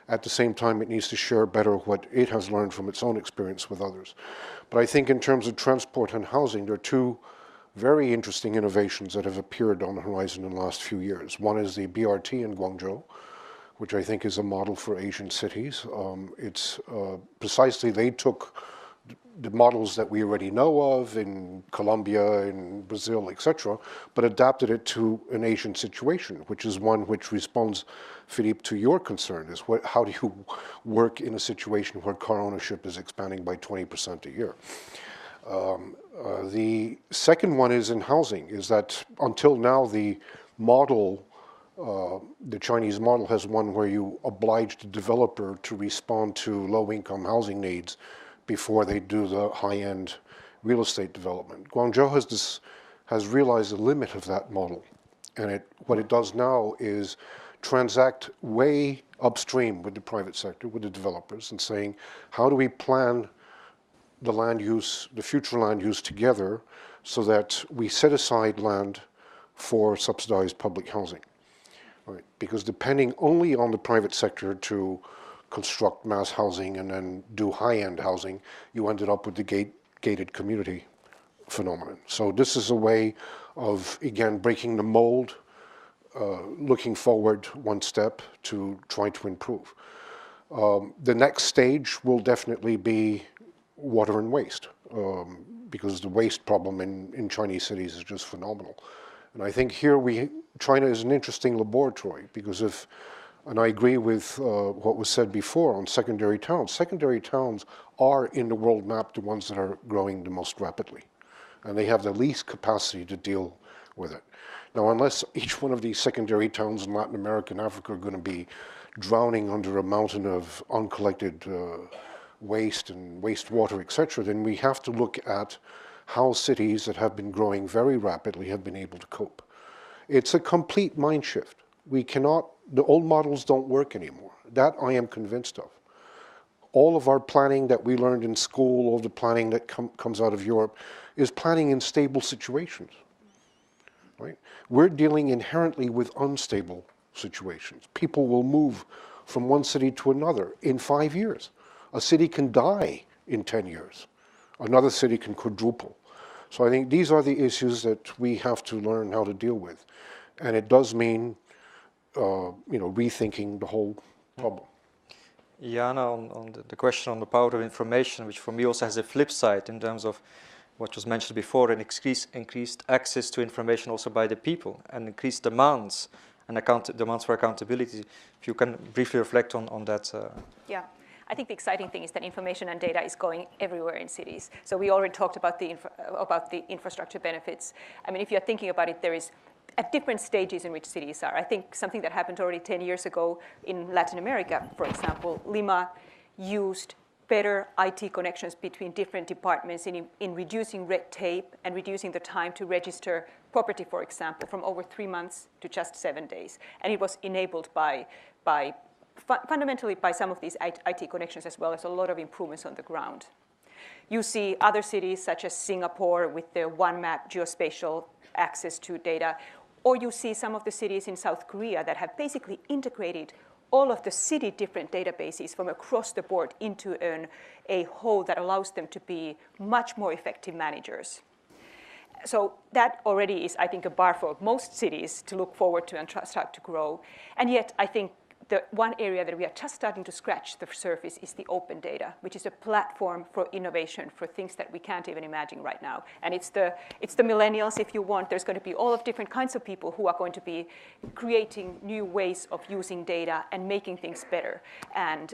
At the same time, it needs to share better what it has learned from its own experience with others. But I think in terms of transport and housing, there are two very interesting innovations that have appeared on the horizon in the last few years. One is the BRT in Guangzhou, which I think is a model for Asian cities. It's precisely, they took the models that we already know of in Colombia, in Brazil, etc., but adapted it to an Asian situation, which is one which responds, Philippe, to your concern, is how do you work in a situation where car ownership is expanding by 20% a year? The second one is in housing, is that until now the model, the Chinese model has one where you oblige the developer to respond to low-income housing needs before they do the high-end real estate development. Guangzhou has realized the limit of that model, and what it does now is transact way upstream with the private sector, with the developers, and saying, how do we plan the land use, the future land use together so that we set aside land for subsidized public housing? Right? Because depending only on the private sector to construct mass housing and then do high-end housing, you ended up with the gated community phenomenon. So this is a way of, again, breaking the mold, looking forward one step to try to improve. The next stage will definitely be water and waste, because the waste problem in Chinese cities is just phenomenal. And I think here China is an interesting laboratory, because and I agree with what was said before on secondary towns. Secondary towns are, in the world map, the ones that are growing the most rapidly. And they have the least capacity to deal with it. Now, unless each one of these secondary towns in Latin America and Africa are going to be drowning under a mountain of uncollected waste and wastewater, etc., then we have to look at how cities that have been growing very rapidly have been able to cope. It's a complete mind shift. We cannot, the old models don't work anymore. That I am convinced of. All of our planning that we learned in school, all the planning that comes out of Europe, is planning in stable situations. Right? We're dealing inherently with unstable situations. People will move from one city to another in 5 years. A city can die in 10 years. Another city can quadruple. So I think these are the issues that we have to learn how to deal with. And it does mean rethinking the whole problem. Jana, on the question on the power of information, which for me also has a flip side in terms of what was mentioned before, an increased access to information also by the people, and increased demands and demands for accountability. If you can briefly reflect on that. Yeah. I think the exciting thing is that information and data is going everywhere in cities. So we already talked about the infrastructure benefits. I mean, if you're thinking about it, there is at different stages in which cities are. I think something that happened already 10 years ago in Latin America, for example, Lima used better IT connections between different departments in reducing red tape and reducing the time to register property, for example, from over 3 months to just 7 days. And it was enabled fundamentally by some of these IT connections, as well as a lot of improvements on the ground. You see other cities such as Singapore with their one map geospatial access to data, or you see some of the cities in South Korea that have basically integrated all of the city different databases from across the board into a whole that allows them to be much more effective managers. So that already is, I think, a bar for most cities to look forward to and start to grow. And yet, I think the one area that we are just starting to scratch the surface is the open data, which is a platform for innovation for things that we can't even imagine right now. And it's the millennials, if you want. There's going to be all of different kinds of people who are going to be creating new ways of using data and making things better. And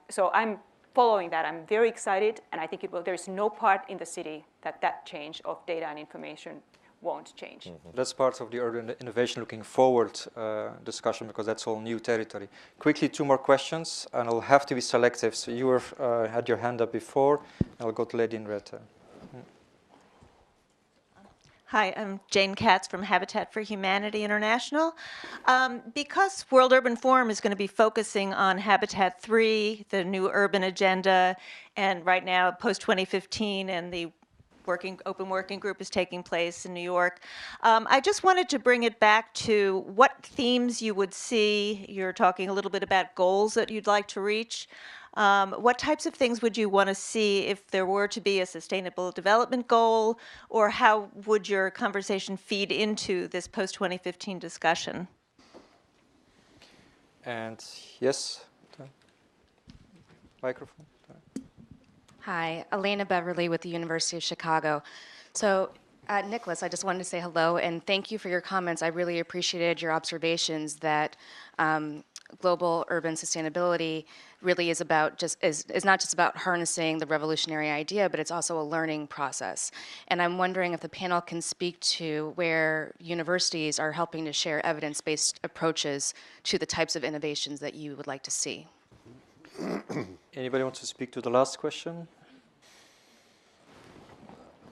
so I'm following that. I'm very excited, and I think there is no part in the city that change of data and information won't change. Mm-hmm. That's part of the urban innovation looking forward discussion, because that's all new territory. Quickly, 2 more questions, and I'll have to be selective. So you had your hand up before. I'll go to lady in red. Hi, I'm Jane Katz from Habitat for Humanity International. Because World Urban Forum is going to be focusing on Habitat 3, the new urban agenda, and right now post-2015 and the open working group is taking place in New York. I just wanted to bring it back to what themes you would see. You're talking a little bit about goals that you'd like to reach. What types of things would you want to see if there were to be a sustainable development goal, or how would your conversation feed into this post-2015 discussion? And yes, microphone. Hi, Elena Beverly with the University of Chicago. So, Nicholas, I just wanted to say hello and thank you for your comments. I really appreciated your observations that global urban sustainability really is about is not just about harnessing the revolutionary idea, but it's also a learning process. And I'm wondering if the panel can speak to where universities are helping to share evidence-based approaches to the types of innovations that you would like to see. Anybody want to speak to the last question?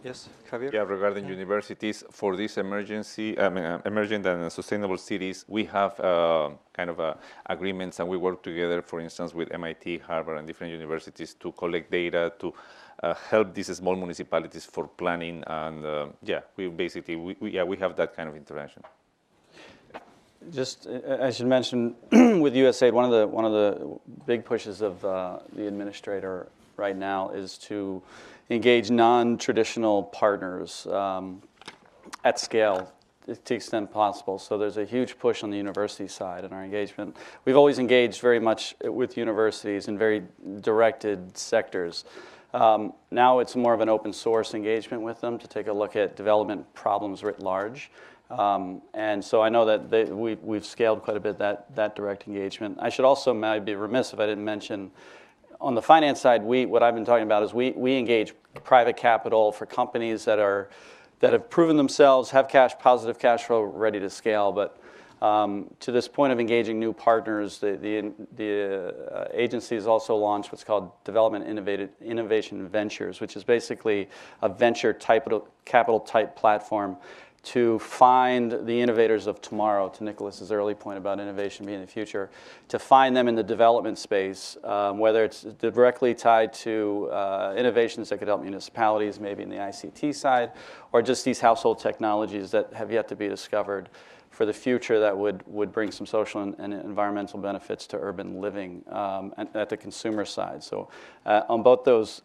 Yes, Javier? Yeah, regarding universities, for this emergent and sustainable cities, we have kind of agreements, and we work together, for instance, with MIT, Harvard, and different universities to collect data to help these small municipalities for planning. And we have that kind of intervention. Just, I should mention, with USAID, one of the big pushes of the administrator right now is to engage non-traditional partners at scale to the extent possible. So there's a huge push on the university side in our engagement. We've always engaged very much with universities in very directed sectors. Now it's more of an open source engagement with them to take a look at development problems writ large. And so I know that we've scaled quite a bit that direct engagement. I should also, I'd be remiss if I didn't mention, on the finance side, what I've been talking about is we engage private capital for companies that have proven themselves, have positive cash flow, ready to scale. But to this point of engaging new partners, the agency has also launched what's called Development Innovation Ventures, which is basically a venture capital type platform to find the innovators of tomorrow, to Nicholas's early point about innovation being the future, to find them in the development space, whether it's directly tied to innovations that could help municipalities, maybe in the ICT side, or just these household technologies that have yet to be discovered for the future that would bring some social and environmental benefits to urban living at the consumer side. So in both those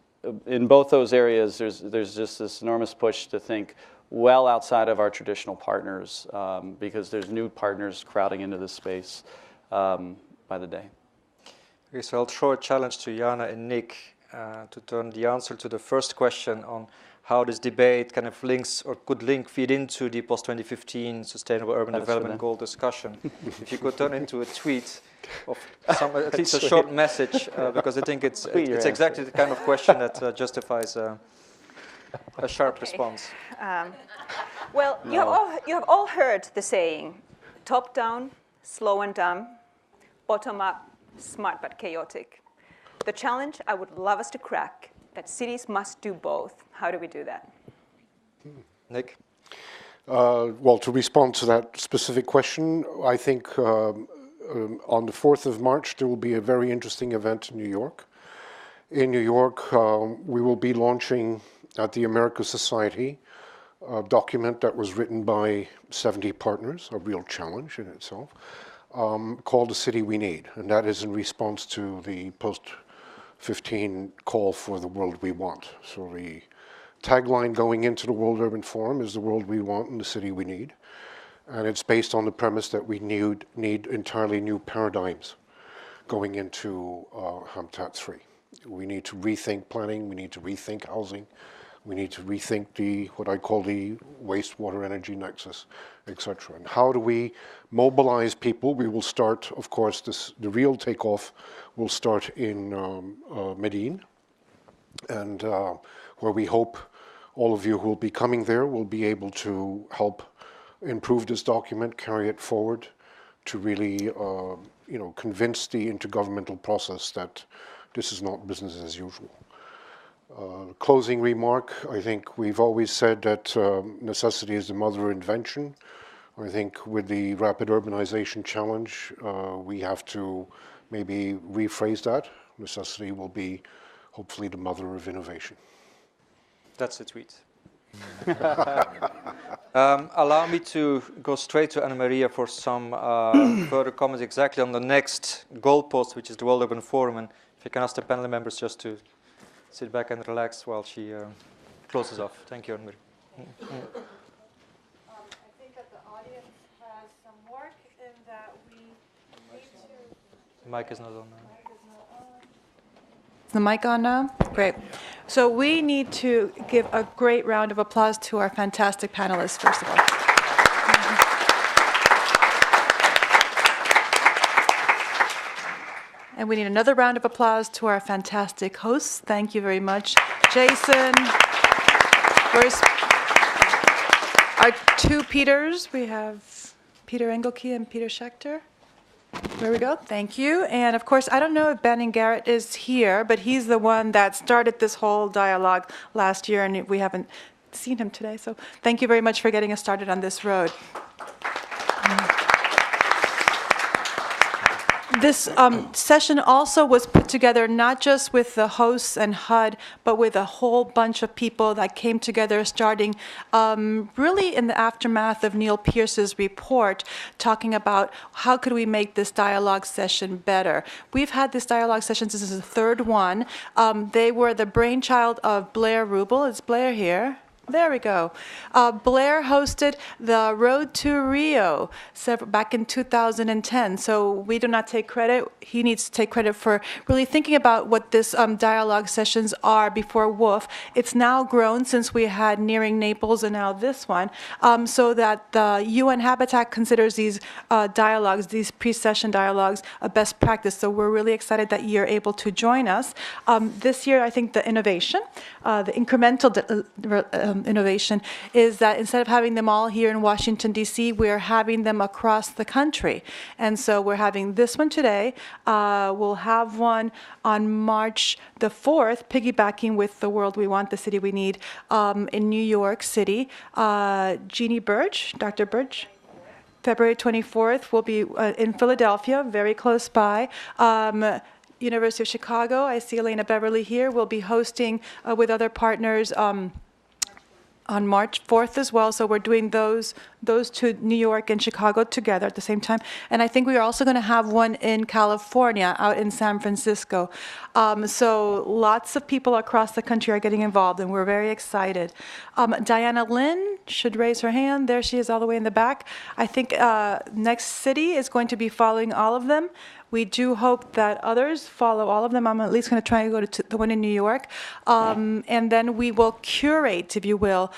areas, there's just this enormous push to think well outside of our traditional partners, because there's new partners crowding into this space by the day. Okay, so I'll throw a challenge to Jana and Nick. to turn the answer to the first question on how this debate kind of links or could feed into the post-2015 Sustainable Urban Development Goal discussion. If you could turn into a tweet of at least a short message, because I think it's exactly the kind of question that justifies a sharp response. Well, you have all heard the saying, top-down, slow and dumb, bottom-up, smart but chaotic. The challenge I would love us to crack, that cities must do both. How do we do that? Nick? Well, to respond to that specific question, I think on the 4th of March, there will be a very interesting event in New York. In New York, we will be launching at the America Society a document that was written by 70 partners, a real challenge in itself, called The City We Need. And that is in response to the post-15 call for the world we want. So the tagline going into the World Urban Forum is the world we want and the city we need. And it's based on the premise that we need entirely new paradigms going into Habitat 3. We need to rethink planning, we need to rethink housing, we need to rethink what I call the wastewater energy nexus, etc. And how do we mobilize people? We will start, of course, the real takeoff will start in Medellin, and where we hope all of you who will be coming there will be able to help improve this document, carry it forward, to really convince the intergovernmental process that this is not business as usual. Closing remark, I think we've always said that necessity is the mother of invention. I think with the rapid urbanization challenge, we have to maybe rephrase that. Necessity will be hopefully the mother of innovation. That's the tweet. Allow me to go straight to Anna Maria for some further comments exactly on the next goalpost, which is the World Urban Forum. And if you can ask the panel members just to sit back and relax while she closes off. Thank you, Anna Maria. I think that the audience has some work in that we need to... The mic is not on now. Is the mic on now? Great. So we need to give a great round of applause to our fantastic panelists, first of all. And we need another round of applause to our fantastic hosts. Thank you very much. Jason, where's our two Peters? We have Peter Engelke and Peter Schechter. There we go. Thank you. And of course, I don't know if Banning Garrett is here, but he's the one that started this whole dialogue last year, and we haven't seen him today. So thank you very much for getting us started on this road. This session also was put together not just with the hosts and HUD, but with a whole bunch of people that came together starting really in the aftermath of Neil Pierce's report, talking about how could we make this dialogue session better. We've had this dialogue session, this is the third one. They were the brainchild of Blair Rubel. Is Blair here? There we go. Blair hosted the Road to Rio back in 2010. So we do not take credit. He needs to take credit for really thinking about what this dialogue sessions are before WOOF. It's now grown since we had Nearing Naples and now this one, so that the UN Habitat considers these dialogues, these pre-session dialogues, a best practice. So we're really excited that you're able to join us. This year, I think the innovation, the incremental innovation is that instead of having them all here in Washington, D.C., we're having them across the country. And so we're having this one today. We'll have one on March the 4th, piggybacking with The World We Want, the City We Need, in New York City. Jeannie Birch, Dr. Birch, February 24th, will be in Philadelphia, very close by. University of Chicago, I see Elena Beverly here, will be hosting with other partners on March 4th as well. So we're doing those those two, New York and Chicago, together at the same time. And I think we are also going to have one in California, out in San Francisco. So lots of people across the country are getting involved, and we're very excited. Diana Lynn should raise her hand. There she is all the way in the back. I think next Citi is going to be following all of them. We do hope that others follow all of them. I'm at least going to try and go to the one in New York. And then we will curate, if you will,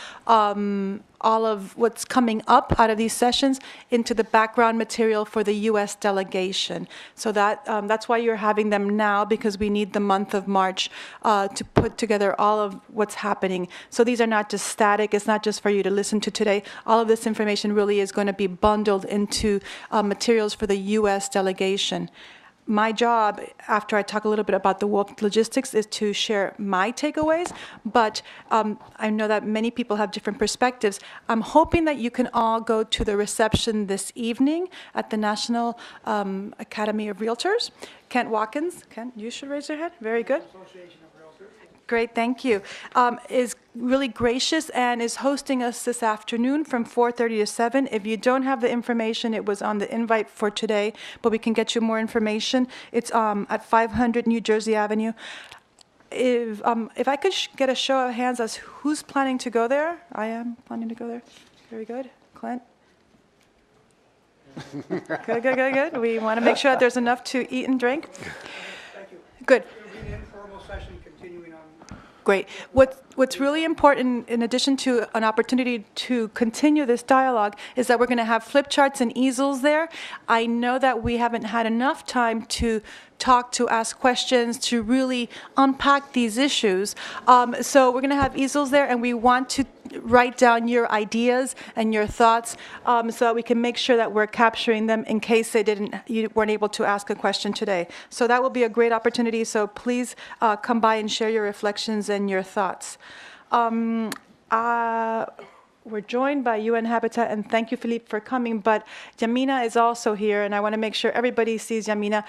all of what's coming up out of these sessions into the background material for the U.S. delegation. So that's why you're having them now, because we need the month of March to put together all of what's happening. So these are not just static. It's not just for you to listen to today. All of this information really is going to be bundled into materials for the U.S. delegation. My job, after I talk a little bit about the world logistics, is to share my takeaways, but I know that many people have different perspectives. I'm hoping that you can all go to the reception this evening at the National Academy of Realtors. Kent Watkins, Kent, you should raise your hand. Very good. Great, thank you. Is really gracious and is hosting us this afternoon from 4:30 to 7. If you don't have the information, it was on the invite for today, but we can get you more information. It's at 500 New Jersey Avenue. If I could get a show of hands as who's planning to go there. I am planning to go there. Very good. Clint? Good, good, good, good. We want to make sure that there's enough to eat and drink. Thank you. Good. It'll be an informal session continuing on. Great. What's really important, in addition to an opportunity to continue this dialogue, is that we're going to have flip charts and easels there. I know that we haven't had enough time to talk, to ask questions, to really unpack these issues. So we're going to have easels there, and we want to write down your ideas and your thoughts so that we can make sure that we're capturing them in case you weren't able to ask a question today. So that will be a great opportunity. So please come by and share your reflections and your thoughts. We're joined by UN Habitat, and thank you, Philippe, for coming, but Yamina is also here, and I want to make sure everybody sees Yamina.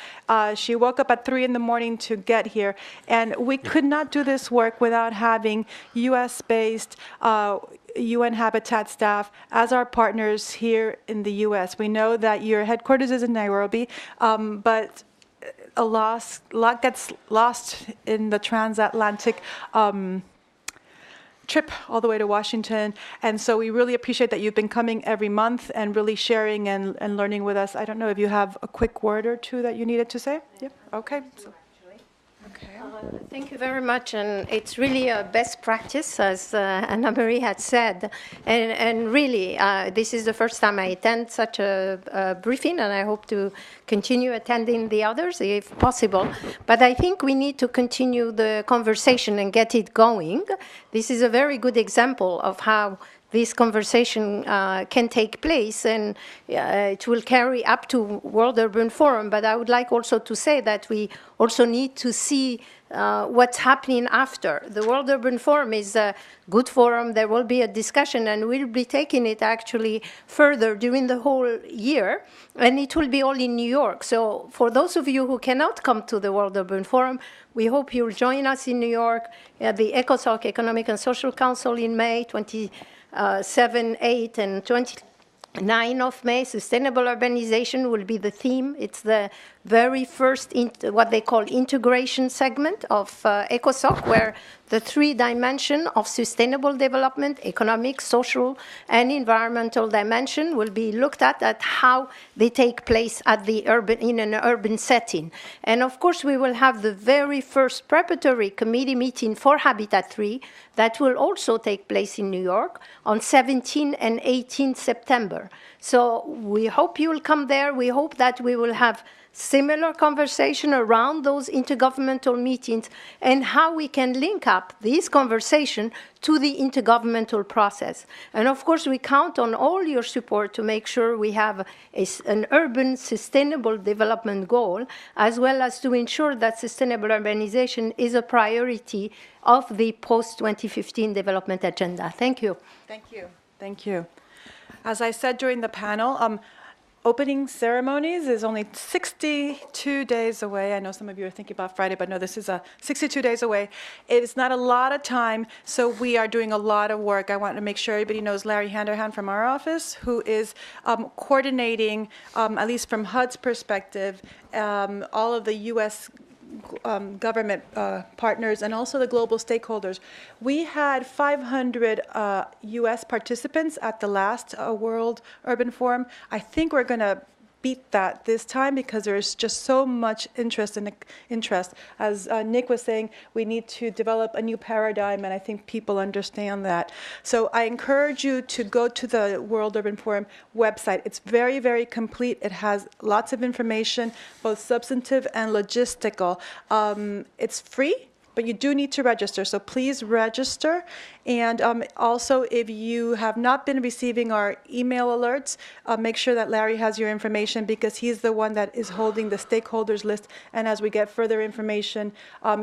She woke up at 3 in the morning to get here, and we could not do this work without having US-based UN Habitat staff as our partners here in the US. We know that your headquarters is in Nairobi, but a lot gets lost in the transatlantic trip all the way to Washington, and so we really appreciate that you've been coming every month and really sharing and learning with us. I don't know if you have a quick word or two that you needed to say? Yep. Okay. Okay. Thank you very much, and it's really a best practice, as Anna-Marie had said, and really, this is the first time I attend such a briefing, and I hope to continue attending the others if possible, but I think we need to continue the conversation and get it going. This is a very good example of how this conversation can take place, and it will carry up to World Urban Forum. But I would like also to say that we also need to see what's happening after. The World Urban Forum is a good forum. There will be a discussion, and we'll be taking it actually further during the whole year, and it will be all in New York. So for those of you who cannot come to the World Urban Forum, we hope you'll join us in New York at the ECOSOC, Economic and Social Council, in May 7, 8, and 29 of May. Sustainable urbanization will be the theme. It's the very first, what they call integration segment of ECOSOC, where the 3 dimensions of sustainable development, economic, social, and environmental dimension will be looked at how they take place at in an urban setting. And of course, we will have the very first preparatory committee meeting for Habitat 3 that will also take place in New York on 17 and 18 September. So we hope you will come there. We hope that we will have similar conversation around those intergovernmental meetings and how we can link up this conversation to the intergovernmental process. And of course, we count on all your support to make sure we have an urban sustainable development goal, as well as to ensure that sustainable urbanization is a priority of the post-2015 development agenda. Thank you. Thank you. Thank you. As I said during the panel, opening ceremonies is only 62 days away. I know some of you are thinking about Friday, but no, this is 62 days away. It is not a lot of time, so we are doing a lot of work. I want to make sure everybody knows Larry Handerhan from our office, who is coordinating, at least from HUD's perspective, all of the U.S. Government partners and also the global stakeholders. We had 500 U.S. participants at the last World Urban Forum. I think we're going to beat that this time because there's just so much interest. As Nick was saying, we need to develop a new paradigm, and I think people understand that. So I encourage you to go to the World Urban Forum website. It's very, very complete. It has lots of information, both substantive and logistical. It's free, but you do need to register, so please register. And also, if you have not been receiving our email alerts, make sure that Larry has your information because he's the one that is holding the stakeholders list. And as we get further information,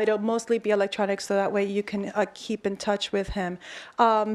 it'll mostly be electronic, so that way you can keep in touch with him.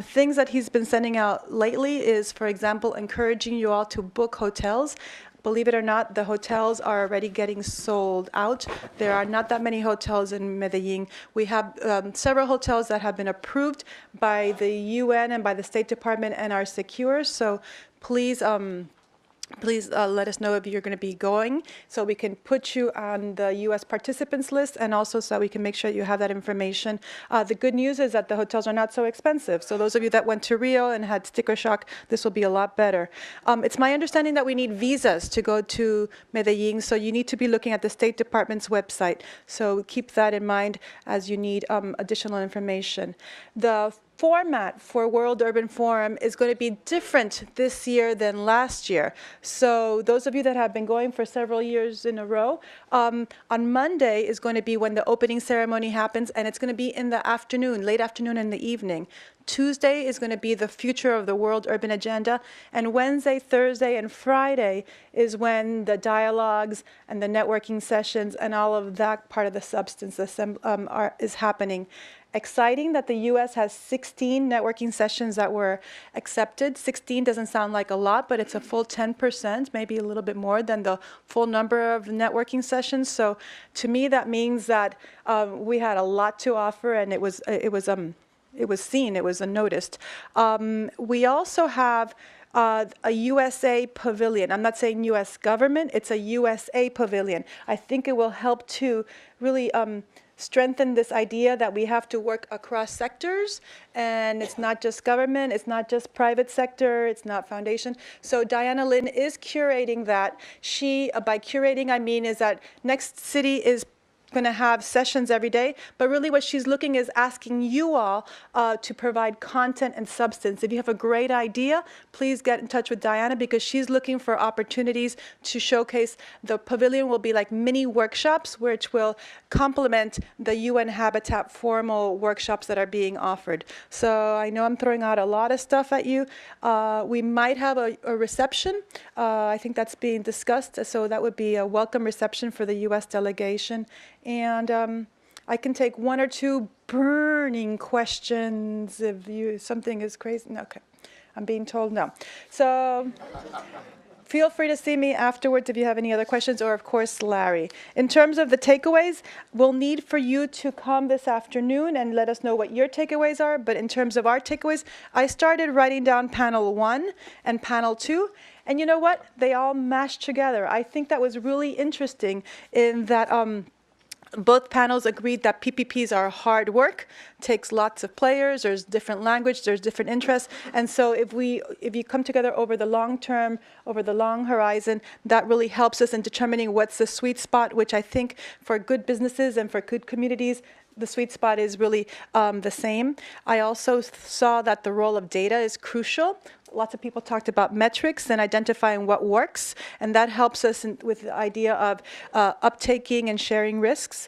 Things that he's been sending out lately is, for example, encouraging you all to book hotels. Believe it or not, the hotels are already getting sold out. There are not that many hotels in Medellin. We have several hotels that have been approved by the UN and by the State Department and are secure. So please, let us know if you're going to be going so we can put you on the U.S. participants list and also so we can make sure you have that information. The good news is that the hotels are not so expensive. So those of you that went to Rio and had sticker shock, this will be a lot better. It's my understanding that we need visas to go to Medellin, so you need to be looking at the State Department's website. So keep that in mind as you need additional information. The format for World Urban Forum is going to be different this year than last year. So those of you that have been going for several years in a row, on Monday is going to be when the opening ceremony happens, and it's going to be in the afternoon, late afternoon and the evening. Tuesday is going to be the future of the World Urban Agenda, and Wednesday, Thursday, and Friday is when the dialogues and the networking sessions and all of that part of the substance is happening. Exciting that the U.S. has 16 networking sessions that were accepted. 16 doesn't sound like a lot, but it's a full 10%, maybe a little bit more than the full number of networking sessions. So to me, that means that we had a lot to offer, and it was seen, it was noticed. We also have a USA pavilion. I'm not saying U.S. government, it's a USA pavilion. I think it will help to really strengthen this idea that we have to work across sectors, and it's not just government, it's not just private sector, it's not foundation. So Diana Lynn is curating that. She, by curating, I mean is that Next City is going to have sessions every day, but really what she's looking is asking you all to provide content and substance. If you have a great idea, please get in touch with Diana because she's looking for opportunities to showcase. The pavilion will be like mini workshops, which will complement the UN Habitat formal workshops that are being offered. So I know I'm throwing out a lot of stuff at you. We might have a reception. I think that's being discussed. So that would be a welcome reception for the U.S. delegation. And I can take one or two burning questions if something is crazy. No, okay, I'm being told no. So feel free to see me afterwards if you have any other questions, or of course, Larry. In terms of the takeaways, we'll need for you to come this afternoon and let us know what your takeaways are. But in terms of our takeaways, I started writing down panel 1 and panel 2. And you know what? They all mashed together. I think that was really interesting in that both panels agreed that PPPs are hard work, takes lots of players, there's different language, there's different interests. And so if you come together over the long term, over the long horizon, that really helps us in determining what's the sweet spot, which I think for good businesses and for good communities, the sweet spot is really the same. I also saw that the role of data is crucial. Lots of people talked about metrics and identifying what works, and that helps us with the idea of uptaking and sharing risks.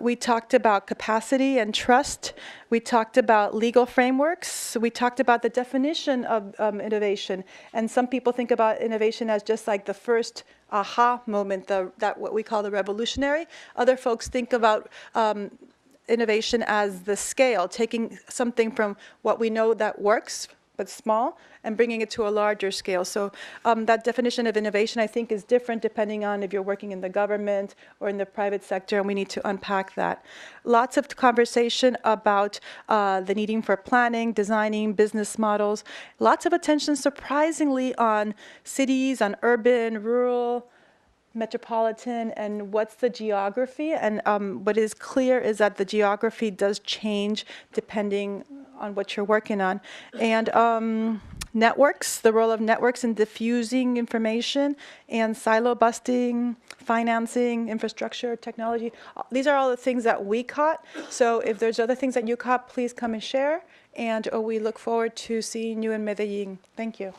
We talked about capacity and trust. We talked about legal frameworks. We talked about the definition of innovation. And some people think about innovation as just like the first aha moment, that what we call the revolutionary. Other folks think about innovation as the scale, taking something from what we know that works, but small, and bringing it to a larger scale. So that definition of innovation, I think, is different depending on if you're working in the government or in the private sector, and we need to unpack that. Lots of conversation about the needing for planning, designing, business models. Lots of attention, surprisingly, on cities, on urban, rural, metropolitan, and what's the geography. And what is clear is that the geography does change depending on what you're working on. And networks, the role of networks in diffusing information, and silo busting, financing, infrastructure, technology. These are all the things that we caught. So if there's other things that you caught, please come and share. And we look forward to seeing you in Medellin. Thank you.